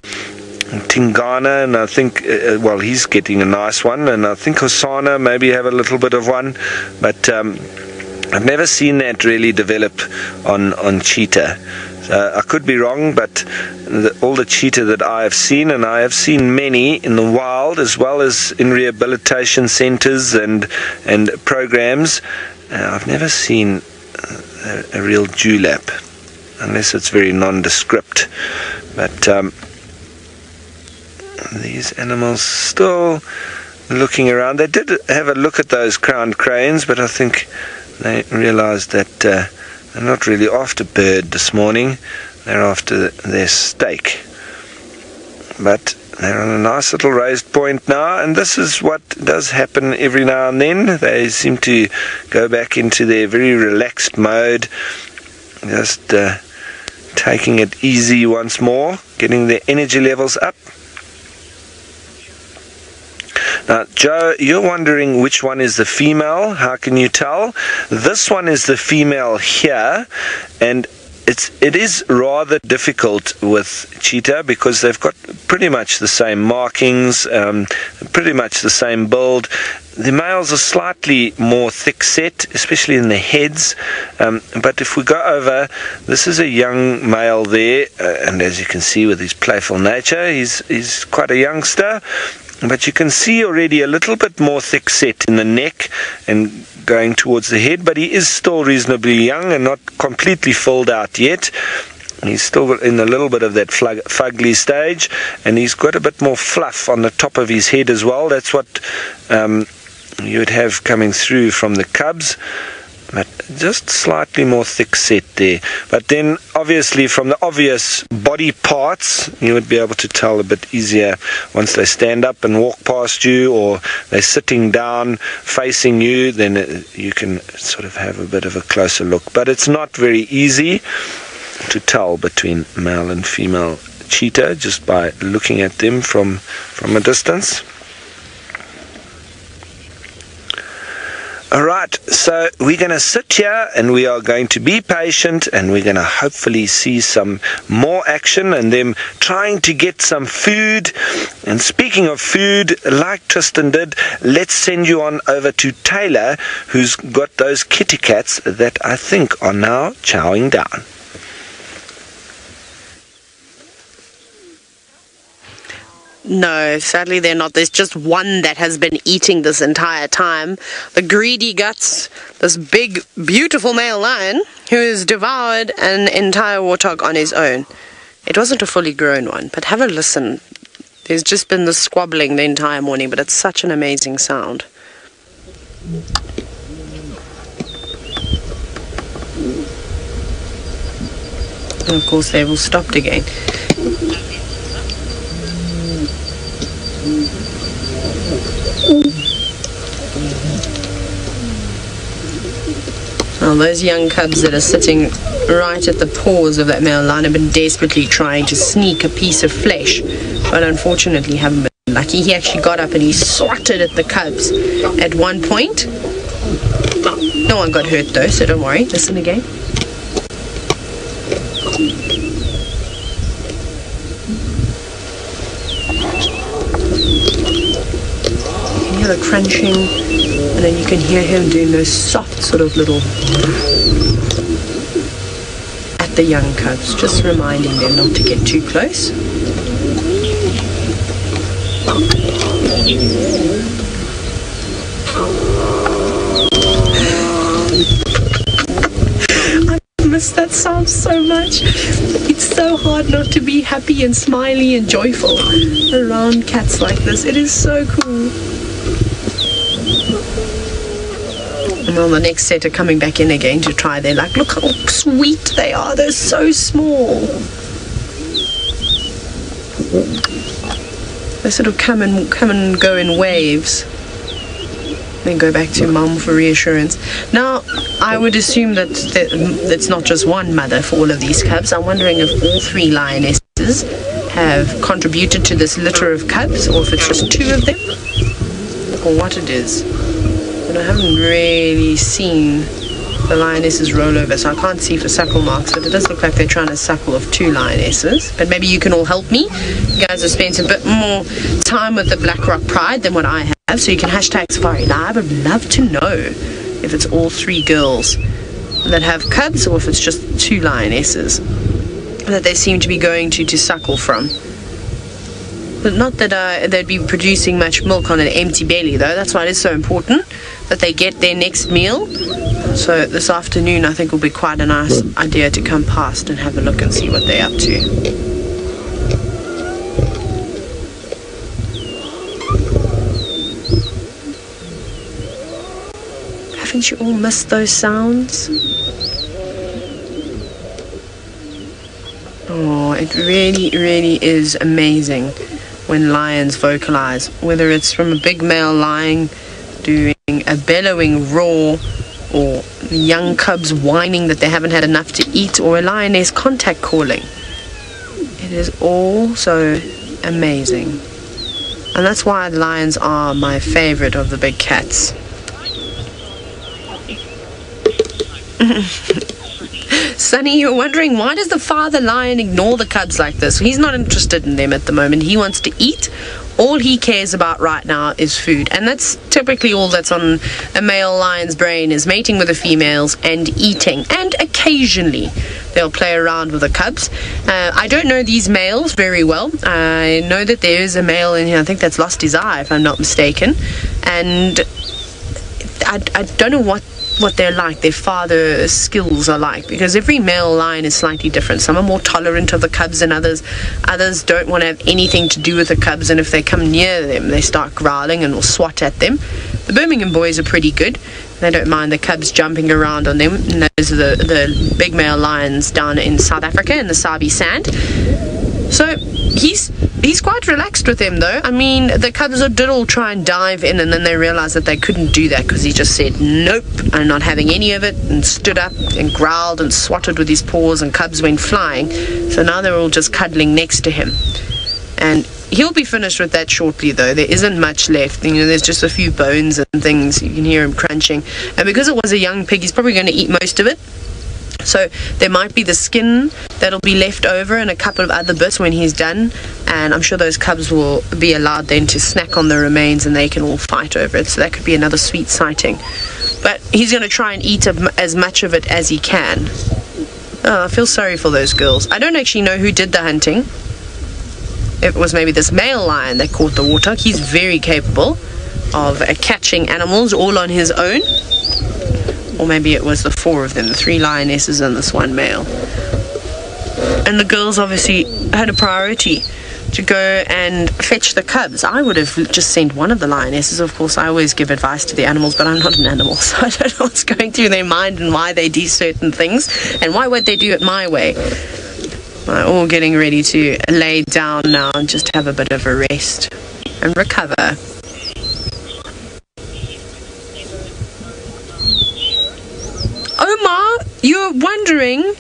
Tingana, and I think he's getting a nice one, and I think Hosana maybe have a little bit of one, but I've never seen that really develop on cheetah. I could be wrong, but all the cheetah that I have seen, and I have seen many in the wild as well as in rehabilitation centers and programs, I've never seen a real dewlap, unless it's very nondescript. But these animals still looking around. They did have a look at those crowned cranes, but I think they realized that they're not really after bird this morning, they're after their steak. But they're on a nice little raised point now, and this is what does happen every now and then. They seem to go back into their very relaxed mode, just taking it easy once more, getting their energy levels up. Now, Joe, you're wondering which one is the female. How can you tell? This one is the female here, and it is rather difficult with cheetah because they've got pretty much the same markings, pretty much the same build. The males are slightly more thick set, especially in the heads, but if we go over, this is a young male there, and as you can see with his playful nature, he's quite a youngster. But you can see already a little bit more thick set in the neck and going towards the head, but he is still reasonably young and not completely filled out yet. He's still in a little bit of that fugly stage, and he's got a bit more fluff on the top of his head as well. That's what you would have coming through from the cubs, but just slightly more thick set there. But then obviously from the obvious body parts, you would be able to tell a bit easier once they stand up and walk past you, or they're sitting down facing you, then you can sort of have a bit of a closer look. But it's not very easy to tell between male and female cheetah just by looking at them from a distance. Alright, so we're going to sit here and we are going to be patient, and we're going to hopefully see some more action and them trying to get some food. And speaking of food, like Tristan did, let's send you on over to Taylor, who's got those kitty cats that I think are now chowing down. No, sadly they're not. There's just one that has been eating this entire time. The greedy guts, this big, beautiful male lion who has devoured an entire warthog on his own. It wasn't a fully grown one, but have a listen. There's just been this squabbling the entire morning, but it's such an amazing sound. And of course they've all stopped again. Well, those young cubs that are sitting right at the paws of that male lion have been desperately trying to sneak a piece of flesh, but unfortunately haven't been lucky. He actually got up and he swatted at the cubs at one point. No one got hurt though, so don't worry. Listen again. You can hear the crunching, and then you can hear him doing those soft sort of little at the young cubs, just reminding them not to get too close. I miss that sound so much. It's so hard not to be happy and smiley and joyful around cats like this. It is so cool. And well, the next set are coming back in again to try their luck. Look how sweet they are. They're so small. They sort of come and go in waves. Then go back to mum for reassurance. Now, I would assume that it's not just one mother for all of these cubs. I'm wondering if all three lionesses have contributed to this litter of cubs, or if it's just two of them, or what it is. But I haven't really seen the lionesses roll over, so I can't see for suckle marks, but it does look like they're trying to suckle off two lionesses. But maybe you can all help me. You guys have spent a bit more time with the Black Rock Pride than what I have, so you can hashtag Safari Live. I'd love to know if it's all three girls that have cubs, or if it's just two lionesses that they seem to be going to suckle from. But not that they'd be producing much milk on an empty belly, though. That's why it is so important that they get their next meal. So this afternoon I think will be quite a nice idea to come past and have a look and see what they're up to. Haven't you all missed those sounds? Oh, it really, really is amazing when lions vocalize, whether it's from a big male lion doing a bellowing roar, or young cubs whining that they haven't had enough to eat, or a lioness contact calling. It is all so amazing. And that's why the lions are my favorite of the big cats. Sunny, you're wondering, why does the father lion ignore the cubs like this? He's not interested in them at the moment. He wants to eat. All he cares about right now is food. And that's typically all that's on a male lion's brain, is mating with the females and eating. And occasionally they'll play around with the cubs. I don't know these males very well. I know that there is a male in here, I think that's lost his eye if I'm not mistaken. And I don't know what they're like, their father skills are like, because every male lion is slightly different. Some are more tolerant of the cubs than others. Others don't want to have anything to do with the cubs, and if they come near them they start growling and will swat at them. The Birmingham boys are pretty good. They don't mind the cubs jumping around on them, and those are the big male lions down in South Africa in the Sabi sand. So he's quite relaxed with them, though. I mean, the cubs did all try and dive in, and then they realized that they couldn't do that because he just said, nope, I'm not having any of it, and stood up and growled and swatted with his paws, and cubs went flying. So now they're all just cuddling next to him. And he'll be finished with that shortly, though. There isn't much left. You know, there's just a few bones and things. You can hear him crunching. And because it was a young pig, he's probably going to eat most of it. So there might be the skin that'll be left over and a couple of other bits when he's done, and I'm sure those cubs will be allowed then to snack on the remains and they can all fight over it. So that could be another sweet sighting. But he's going to try and eat as much of it as he can. Oh, I feel sorry for those girls. I don't actually know who did the hunting. it was maybe this male lion that caught the warthog. He's very capable of catching animals all on his own. Or maybe it was the 4 of them, the 3 lionesses and this 1 male. And the girls obviously had a priority to go and fetch the cubs. I would have just sent one of the lionesses. Of course, I always give advice to the animals, but I'm not an animal, so I don't know what's going through their mind and why they do certain things, and why would they do it my way. We're all getting ready to lay down now and just have a bit of a rest and recover. Omar, you're wondering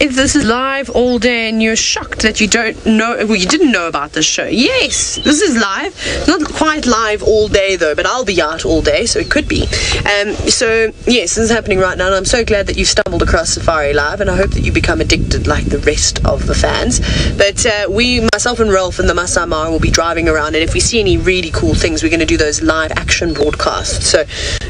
if this is live all day and you're shocked that you don't know, well, you didn't know about this show. Yes, this is live. Not quite live all day though, but I'll be out all day, so it could be. So yes, this is happening right now, and I'm so glad that you've stumbled across Safari Live, and I hope that you become addicted like the rest of the fans. But we, myself and Rolf and the Masai Mara, will be driving around, and if we see any really cool things, we're going to do those live action broadcasts. So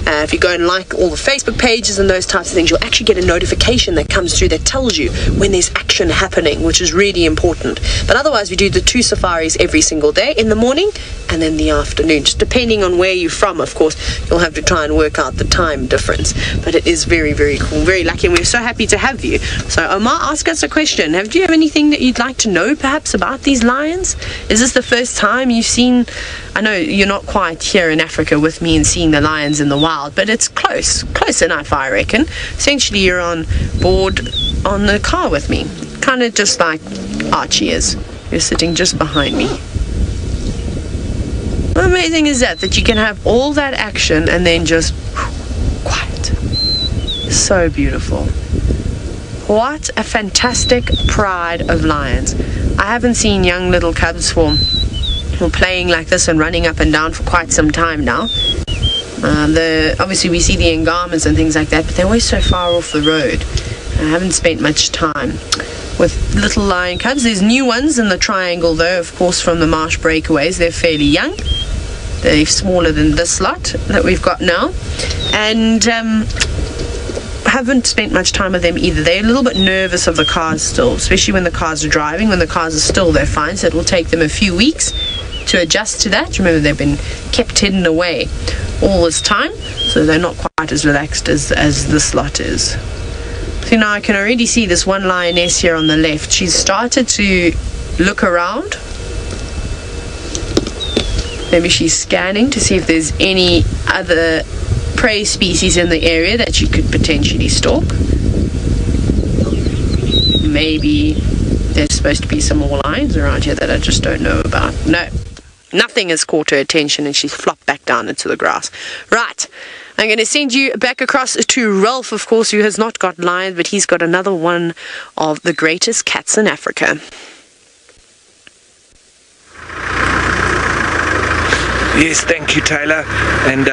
if you go and like all the Facebook pages and those types of things, you'll actually get a notification that comes through that tells you when there's action happening, which is really important. But otherwise, we do the 2 safaris every single day, in the morning and then the afternoon, just depending on where you're from. Of course, you'll have to try and work out the time difference, but it is very, very cool, very lucky, and we're so happy to have you. So Omar, ask us a question. Do you have anything that you'd like to know perhaps about these lions? Is this the first time you've seen, I know you're not quite here in Africa with me and seeing the lions in the wild, but it's close enough, I reckon. Essentially, you're on board on the car with me, kind of just like Archie is. You're sitting just behind me. How amazing is that you can have all that action and then just quiet. So beautiful. What a fantastic pride of lions. I haven't seen young little cubs for playing like this and running up and down for quite some time now. Obviously we see the Angamas and things like that, but they're always so far off the road. I haven't spent much time with little lion cubs. There's new ones in the triangle though, of course, from the marsh breakaways. They're fairly young. They're smaller than this lot that we've got now. And haven't spent much time with them either. They're a little bit nervous of the cars still, especially when the cars are driving. When the cars are still, they're fine, so it will take them a few weeks to adjust to that. Remember, they've been kept hidden away all this time, so they're not quite as relaxed as this lot is. So now I can already see this one lioness here on the left. She's started to look around. Maybe she's scanning to see if there's any other prey species in the area that she could potentially stalk. Maybe there's supposed to be some more lions around here that I just don't know about. No, nothing has caught her attention, and she's flopped back down into the grass. Right, I'm going to send you back across to Rolf, of course, who has not got lions, but he's got another one of the greatest cats in Africa. Yes, thank you, Taylor. And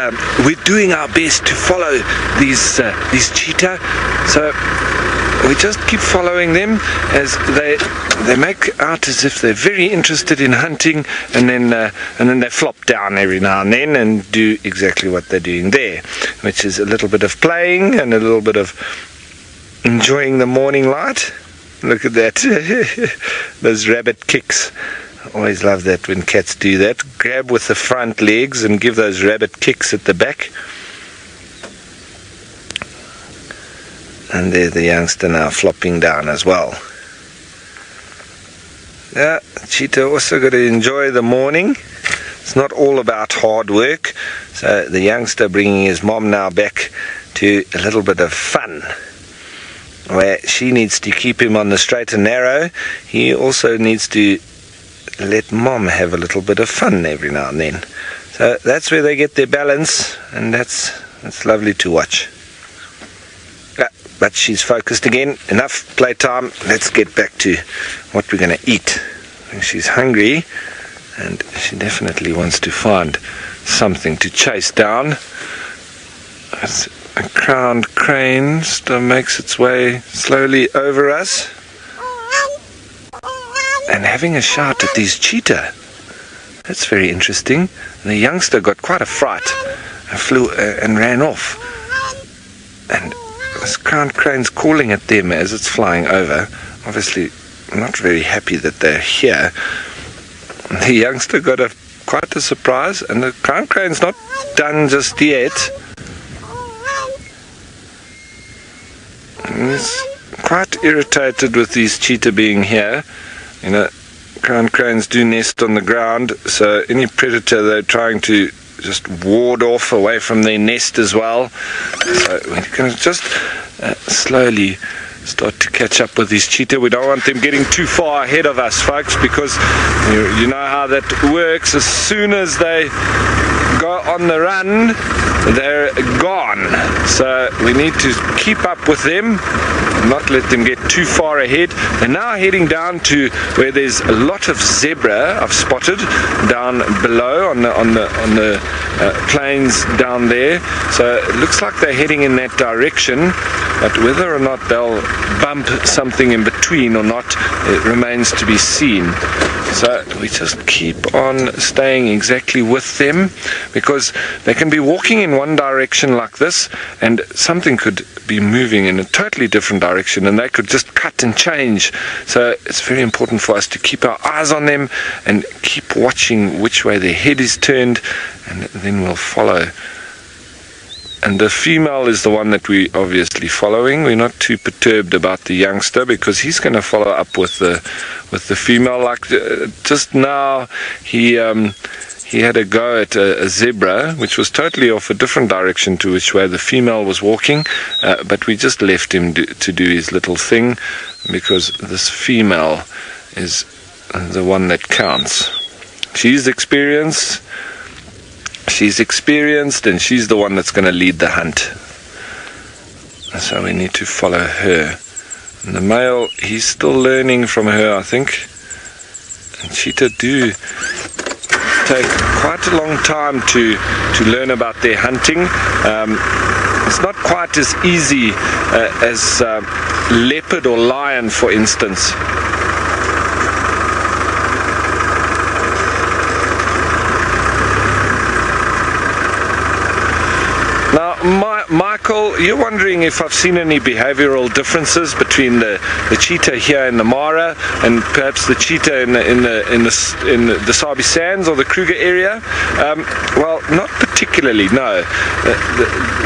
we're doing our best to follow these cheetah. So we just keep following them as they make out as if they're very interested in hunting, and then they flop down every now and then and do exactly what they're doing there, which is a little bit of playing and a little bit of enjoying the morning light. Look at that. Those rabbit kicks. Always love that when cats do that. Grab with the front legs and give those rabbit kicks at the back. And there's the youngster now flopping down as well. Yeah, cheetah also got to enjoy the morning. It's not all about hard work. So the youngster bringing his mom now back to a little bit of fun, where she needs to keep him on the straight and narrow. He also needs to let mom have a little bit of fun every now and then. So that's where they get their balance, and that's lovely to watch. But she's focused again. Enough playtime. Let's get back to what we're going to eat. She's hungry, and she definitely wants to find something to chase down. As a crowned crane still makes its way slowly over us, and having a shout at these cheetah. That's very interesting. The youngster got quite a fright and flew and ran off. And this crowned crane's calling at them as it's flying over. Obviously not very happy that they're here. the youngster got quite a surprise, and the crown crane's not done just yet. He's quite irritated with these cheetah being here. You know, crown cranes do nest on the ground, so any predator they're trying to just ward off away from their nest as well. So we're going to just slowly start to catch up with these cheetah. We don't want them getting too far ahead of us, folks, because you know how that works. As soon as they go on the run, they're gone. So we need to keep up with them, not let them get too far ahead. They're now heading down to where there's a lot of zebra I've spotted down below on the plains down there. So it looks like they're heading in that direction, but whether or not they'll bump something in between or not, it remains to be seen. So we just keep on staying exactly with them, because they can be walking in one direction like this and something could be moving in a totally different direction and they could just cut and change. So it's very important for us to keep our eyes on them and keep watching which way their head is turned, and then we'll follow. And the female is the one that we're obviously following. We're not too perturbed about the youngster, because he's going to follow up with the female. Like just now, he had a go at a zebra, which was totally off a different direction to which way the female was walking. But we just left him to do his little thing, because this female is the one that counts. She's experienced. She's experienced, and she's the one that's going to lead the hunt. So we need to follow her. And the male, he's still learning from her, I think. And cheetah do take quite a long time to learn about their hunting. It's not quite as easy as leopard or lion, for instance. Now, Michael, you're wondering if I've seen any behavioral differences between the cheetah here in the Mara and perhaps the cheetah in the Sabi Sands or the Kruger area. Well, not particularly, no.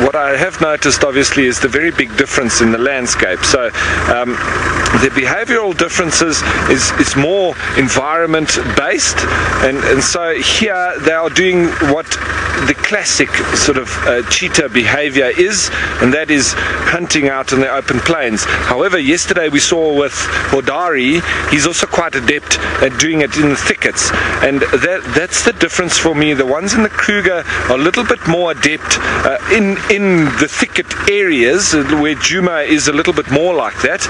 What I have noticed, obviously, is the very big difference in the landscape. So the behavioral differences is more environment based, and so here they are doing what the classic sort of cheetah behavior is, and that is hunting out in the open plains. However, yesterday we saw with Hodari, he's also quite adept at doing it in the thickets, and that's the difference for me. The ones in the Kruger are a little bit more adept in the thicket areas, where Djuma is a little bit more like that.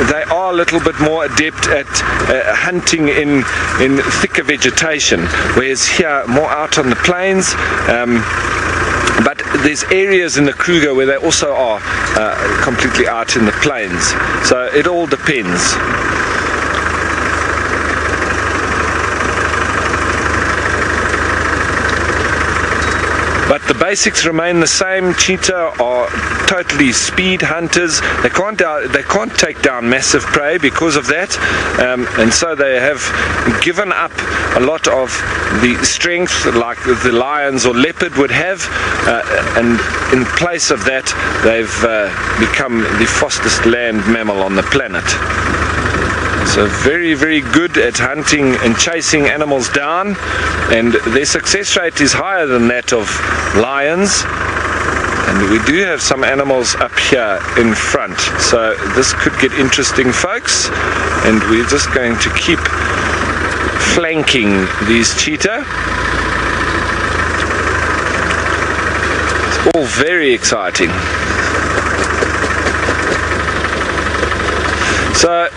They are a little bit more adept at hunting in thicker vegetation, whereas here more out on the plains. But there's areas in the Kruger where they also are completely out in the plains. So it all depends. But the basics remain the same. Cheetah are totally speed hunters. They can't take down massive prey because of that, and so they have given up a lot of the strength like the lions or leopard would have, and in place of that they've become the fastest land mammal on the planet. So very, very good at hunting and chasing animals down, and their success rate is higher than that of lions. And we do have some animals up here in front, so this could get interesting, folks, and we're just going to keep flanking these cheetah. It's all very exciting. So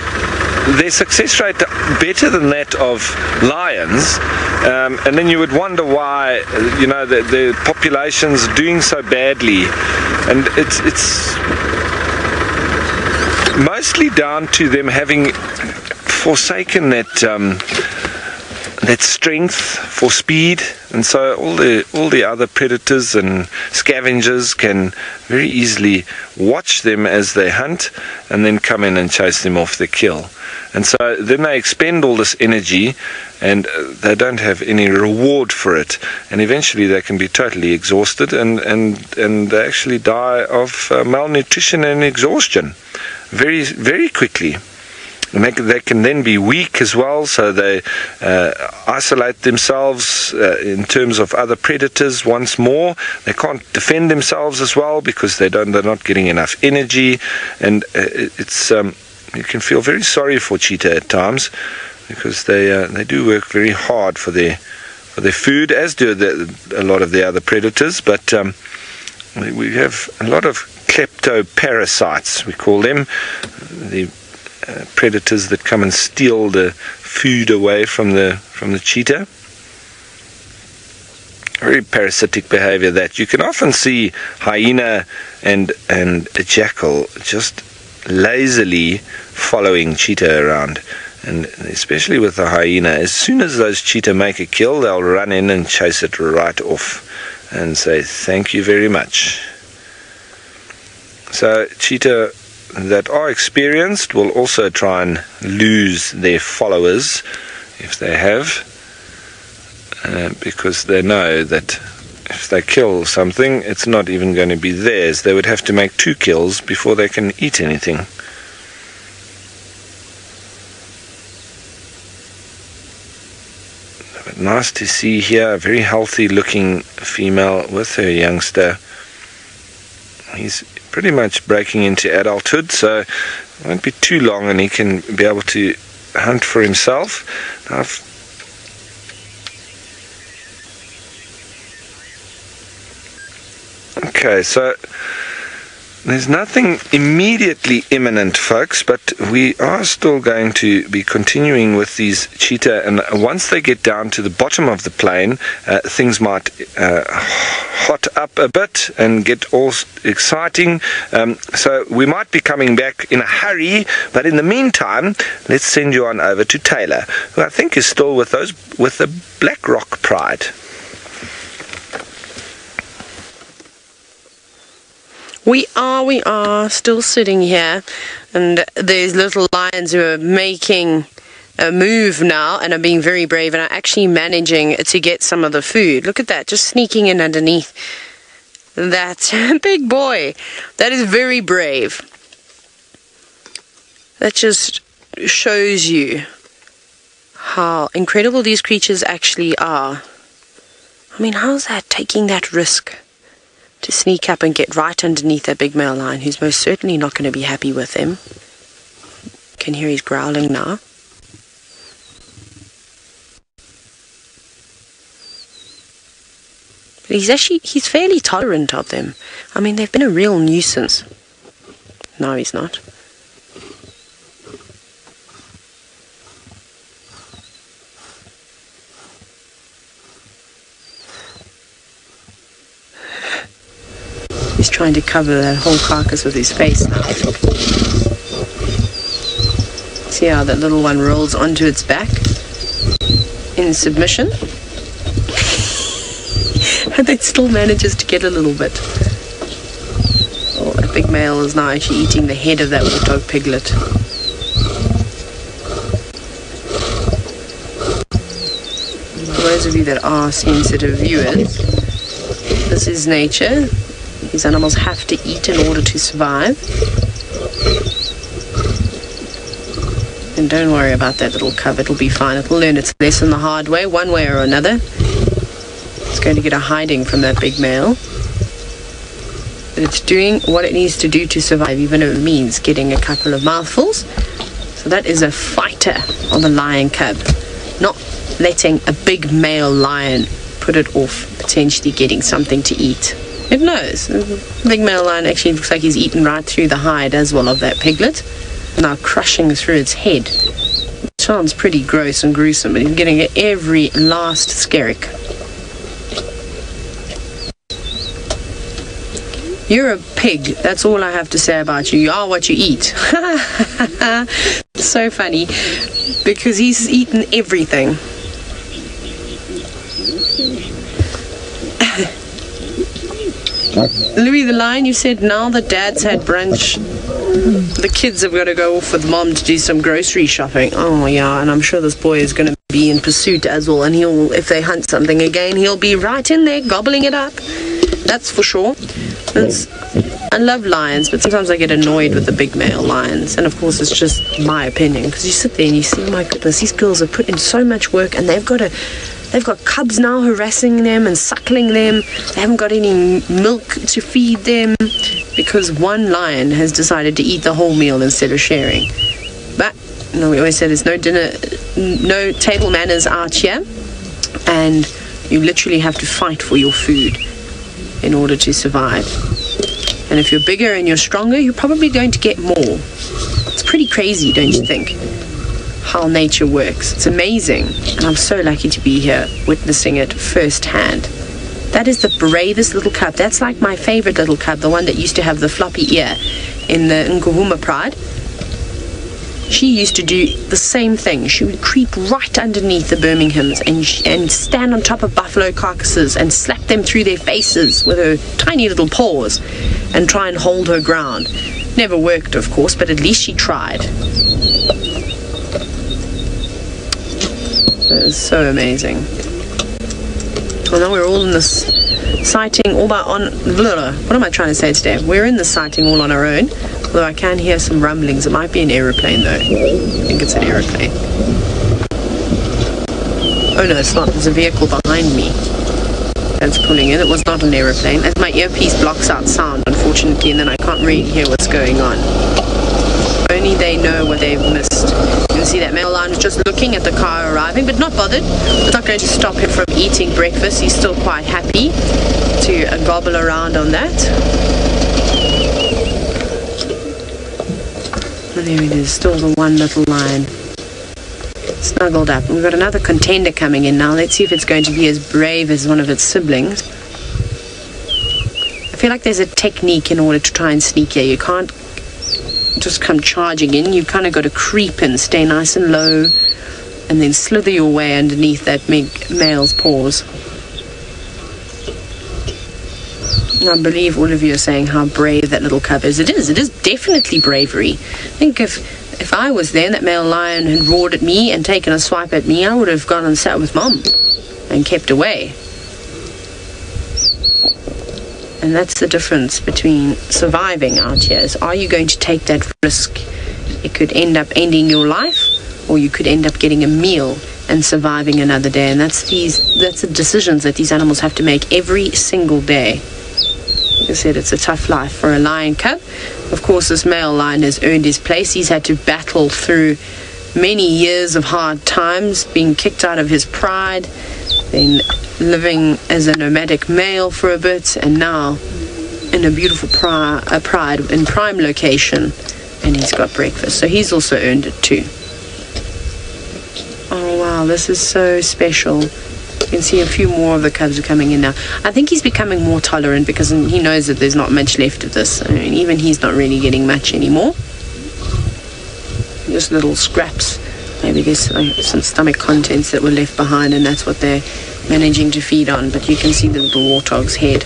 their success rate better than that of lions, and then you would wonder why, you know, the population's doing so badly, and it's mostly down to them having forsaken that that strength for speed, and so all the other predators and scavengers can very easily watch them as they hunt and then come in and chase them off the kill. And so then they expend all this energy and they don't have any reward for it, and eventually they can be totally exhausted and they actually die of malnutrition and exhaustion very, very quickly. And they can then be weak as well, so they isolate themselves in terms of other predators once more. They can't defend themselves as well because they're not getting enough energy, and you can feel very sorry for cheetah at times because they do work very hard for their food, as do a lot of the other predators. But we have a lot of kleptoparasites, we call them, the predators that come and steal the food away from the cheetah. Very parasitic behavior that you can often see hyena and a jackal just lazily following cheetah around, and especially with the hyena, as soon as those cheetah make a kill, they'll run in and chase it right off and say thank you very much. So cheetah that are experienced will also try and lose their followers if they have, because they know that if they kill something, it's not even going to be theirs. They would have to make 2 kills before they can eat anything. But nice to see here a very healthy looking female with her youngster. He's pretty much breaking into adulthood, so it won't be too long and he can be able to hunt for himself. Now, okay, so there's nothing immediately imminent, folks, but we are still going to be continuing with these cheetah, and once they get down to the bottom of the plain, things might hot up a bit and get all exciting, so we might be coming back in a hurry, but in the meantime, let's send you on over to Taylor, who I think is still with the Black Rock Pride. We are still sitting here, and there's little lions who are making a move now and are being very brave and are actually managing to get some of the food. Look at that, just sneaking in underneath that big boy. That is very brave. That just shows you how incredible these creatures actually are. I mean, how's that, taking that risk to sneak up and get right underneath that big male lion, who's most certainly not going to be happy with him. You can hear he's growling now. But he's fairly tolerant of them. I mean, they've been a real nuisance. No, he's not. He's trying to cover that whole carcass with his face now. See how that little one rolls onto its back in submission? And it still manages to get a little bit. Oh, that big male is now actually eating the head of that warthog piglet. For those of you that are sensitive viewers, this is nature. These animals have to eat in order to survive. And don't worry about that little cub, it'll be fine. It'll learn its lesson the hard way, one way or another. It's going to get a hiding from that big male. But it's doing what it needs to do to survive, even if it means getting a couple of mouthfuls. So that is a fighter on the lion cub, not letting a big male lion put it off potentially getting something to eat. It knows. The big male lion actually looks like he's eaten right through the hide as well of that piglet. Now crushing through its head. It sounds pretty gross and gruesome, but he's getting every last skerrick. You're a pig. That's all I have to say about you. You are what you eat. So funny, because he's eaten everything. Louis the Lion, you said now that Dad's had brunch, the kids have got to go off with Mom to do some grocery shopping. Oh yeah, and I'm sure this boy is going to be in pursuit as well, and if they hunt something again, he'll be right in there gobbling it up. That's for sure. I love lions, but sometimes I get annoyed with the big male lions, and of course it's just my opinion, because you sit there and you see, my goodness, these girls have put in so much work, and they've got cubs now harassing them and suckling them. They haven't got any milk to feed them because one lion has decided to eat the whole meal instead of sharing. But we always say there's no table manners out here, and you literally have to fight for your food in order to survive. And if you're bigger and you're stronger, you're probably going to get more. It's pretty crazy, don't you think, how nature works? It's amazing, and I'm so lucky to be here witnessing it firsthand. That is the bravest little cub. That's like my favorite little cub, the one that used to have the floppy ear in the Angama pride. She used to do the same thing. She would creep right underneath the Birminghams and stand on top of buffalo carcasses and slap them through their faces with her tiny little paws and try and hold her ground. Never worked, of course, but at least she tried. It was so amazing. Well, now we're all in this sighting what am I trying to say today? We're in the sighting all on our own, although I can hear some rumblings. It might be an aeroplane though. I think it's an aeroplane. Oh no, it's not. There's a vehicle behind me that's pulling in. It was not an aeroplane, as my earpiece blocks out sound, unfortunately, and then I can't really hear what's going on. Only they know what they've missed. You can see that male lion is just looking at the car arriving, but not bothered. It's not going to stop him from eating breakfast. He's still quite happy to gobble around on that. And there it is, still the one little lion snuggled up. And we've got another contender coming in now. Let's see if it's going to be as brave as one of its siblings. I feel like there's a technique in order to try and sneak here. You can't just come charging in. You've kind of got to creep and stay nice and low and then slither your way underneath that male's paws. And I believe all of you are saying how brave that little cub is. It is definitely bravery. I think if I was there and that male lion had roared at me and taken a swipe at me, I would have gone and sat with Mom and kept away. And that's the difference between surviving out here. Is, are you going to take that risk? It could end up ending your life, or you could end up getting a meal and surviving another day. And that's the decisions that these animals have to make every single day. Like I said, it's a tough life for a lion cub. Of course, this male lion has earned his place. He's had to battle through many years of hard times, being kicked out of his pride, then living as a nomadic male for a bit, and now in a beautiful pride in prime location, and he's got breakfast. So he's also earned it too. Oh wow, this is so special. You can see a few more of the cubs are coming in now. I think he's becoming more tolerant because he knows that there's not much left of this. I mean, even he's not really getting much anymore. Just little scraps. Maybe there's some stomach contents that were left behind, and that's what they're managing to feed on. But you can see the little warthog's head.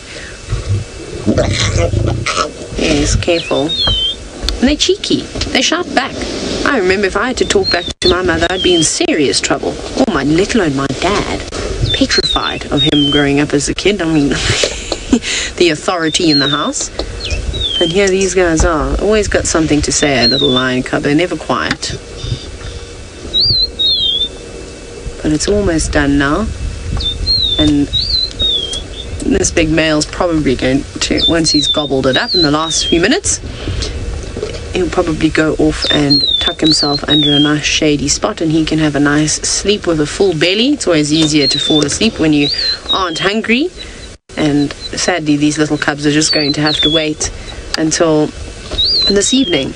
Yes, careful. And they're cheeky. They shout back. I remember if I had to talk back to my mother, I'd be in serious trouble. Or let alone my dad. Petrified of him growing up as a kid. I mean, the authority in the house. And here these guys are. Always got something to say, a little lion cub. They're never quiet. But it's almost done now. And this big male's probably going to, once he's gobbled it up in the last few minutes, he'll probably go off and tuck himself under a nice shady spot, and he can have a nice sleep with a full belly. It's always easier to fall asleep when you aren't hungry. And sadly, these little cubs are just going to have to wait until this evening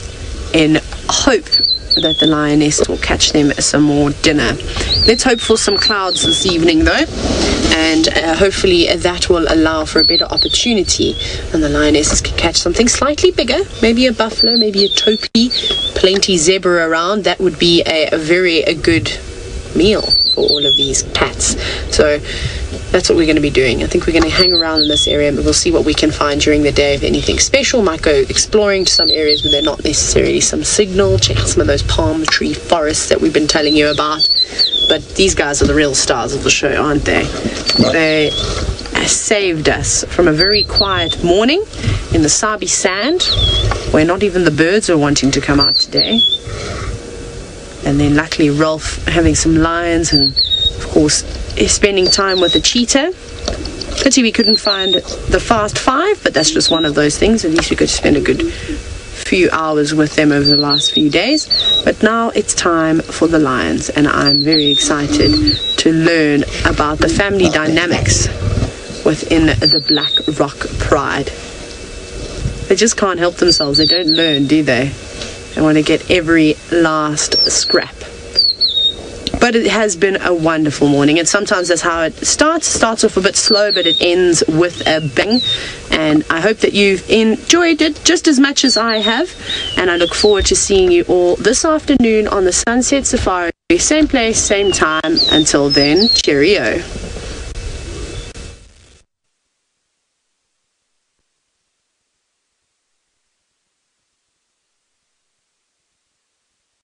in hope that the lioness will catch them some more dinner. Let's hope for some clouds this evening though, and hopefully that will allow for a better opportunity and the lionesses can catch something slightly bigger, maybe a buffalo, maybe a topi, plenty zebra around. That would be a very good meal for all of these cats. So that's what we're going to be doing. I think we're going to hang around in this area, but we'll see what we can find during the day. If anything special, might go exploring to some areas where they're not necessarily some signal, check out some of those palm tree forests that we've been telling you about. But these guys are the real stars of the show, aren't they? They saved us from a very quiet morning in the Sabi sand, where not even the birds are wanting to come out today. And then luckily Rolf having some lions, and of course spending time with the cheetah. Pity we couldn't find the Fast Five, but that's just one of those things. At least we could spend a good few hours with them over the last few days. But now it's time for the lions, and I'm very excited to learn about the family dynamics within the Black Rock Pride. They just can't help themselves. They don't learn, do they? They want to get every last scrap. But it has been a wonderful morning, and sometimes that's how it starts off a bit slow, but it ends with a bang. And I hope that you've enjoyed it just as much as I have, and I look forward to seeing you all this afternoon on the Sunset Safari. Same place, same time. Until then, cheerio.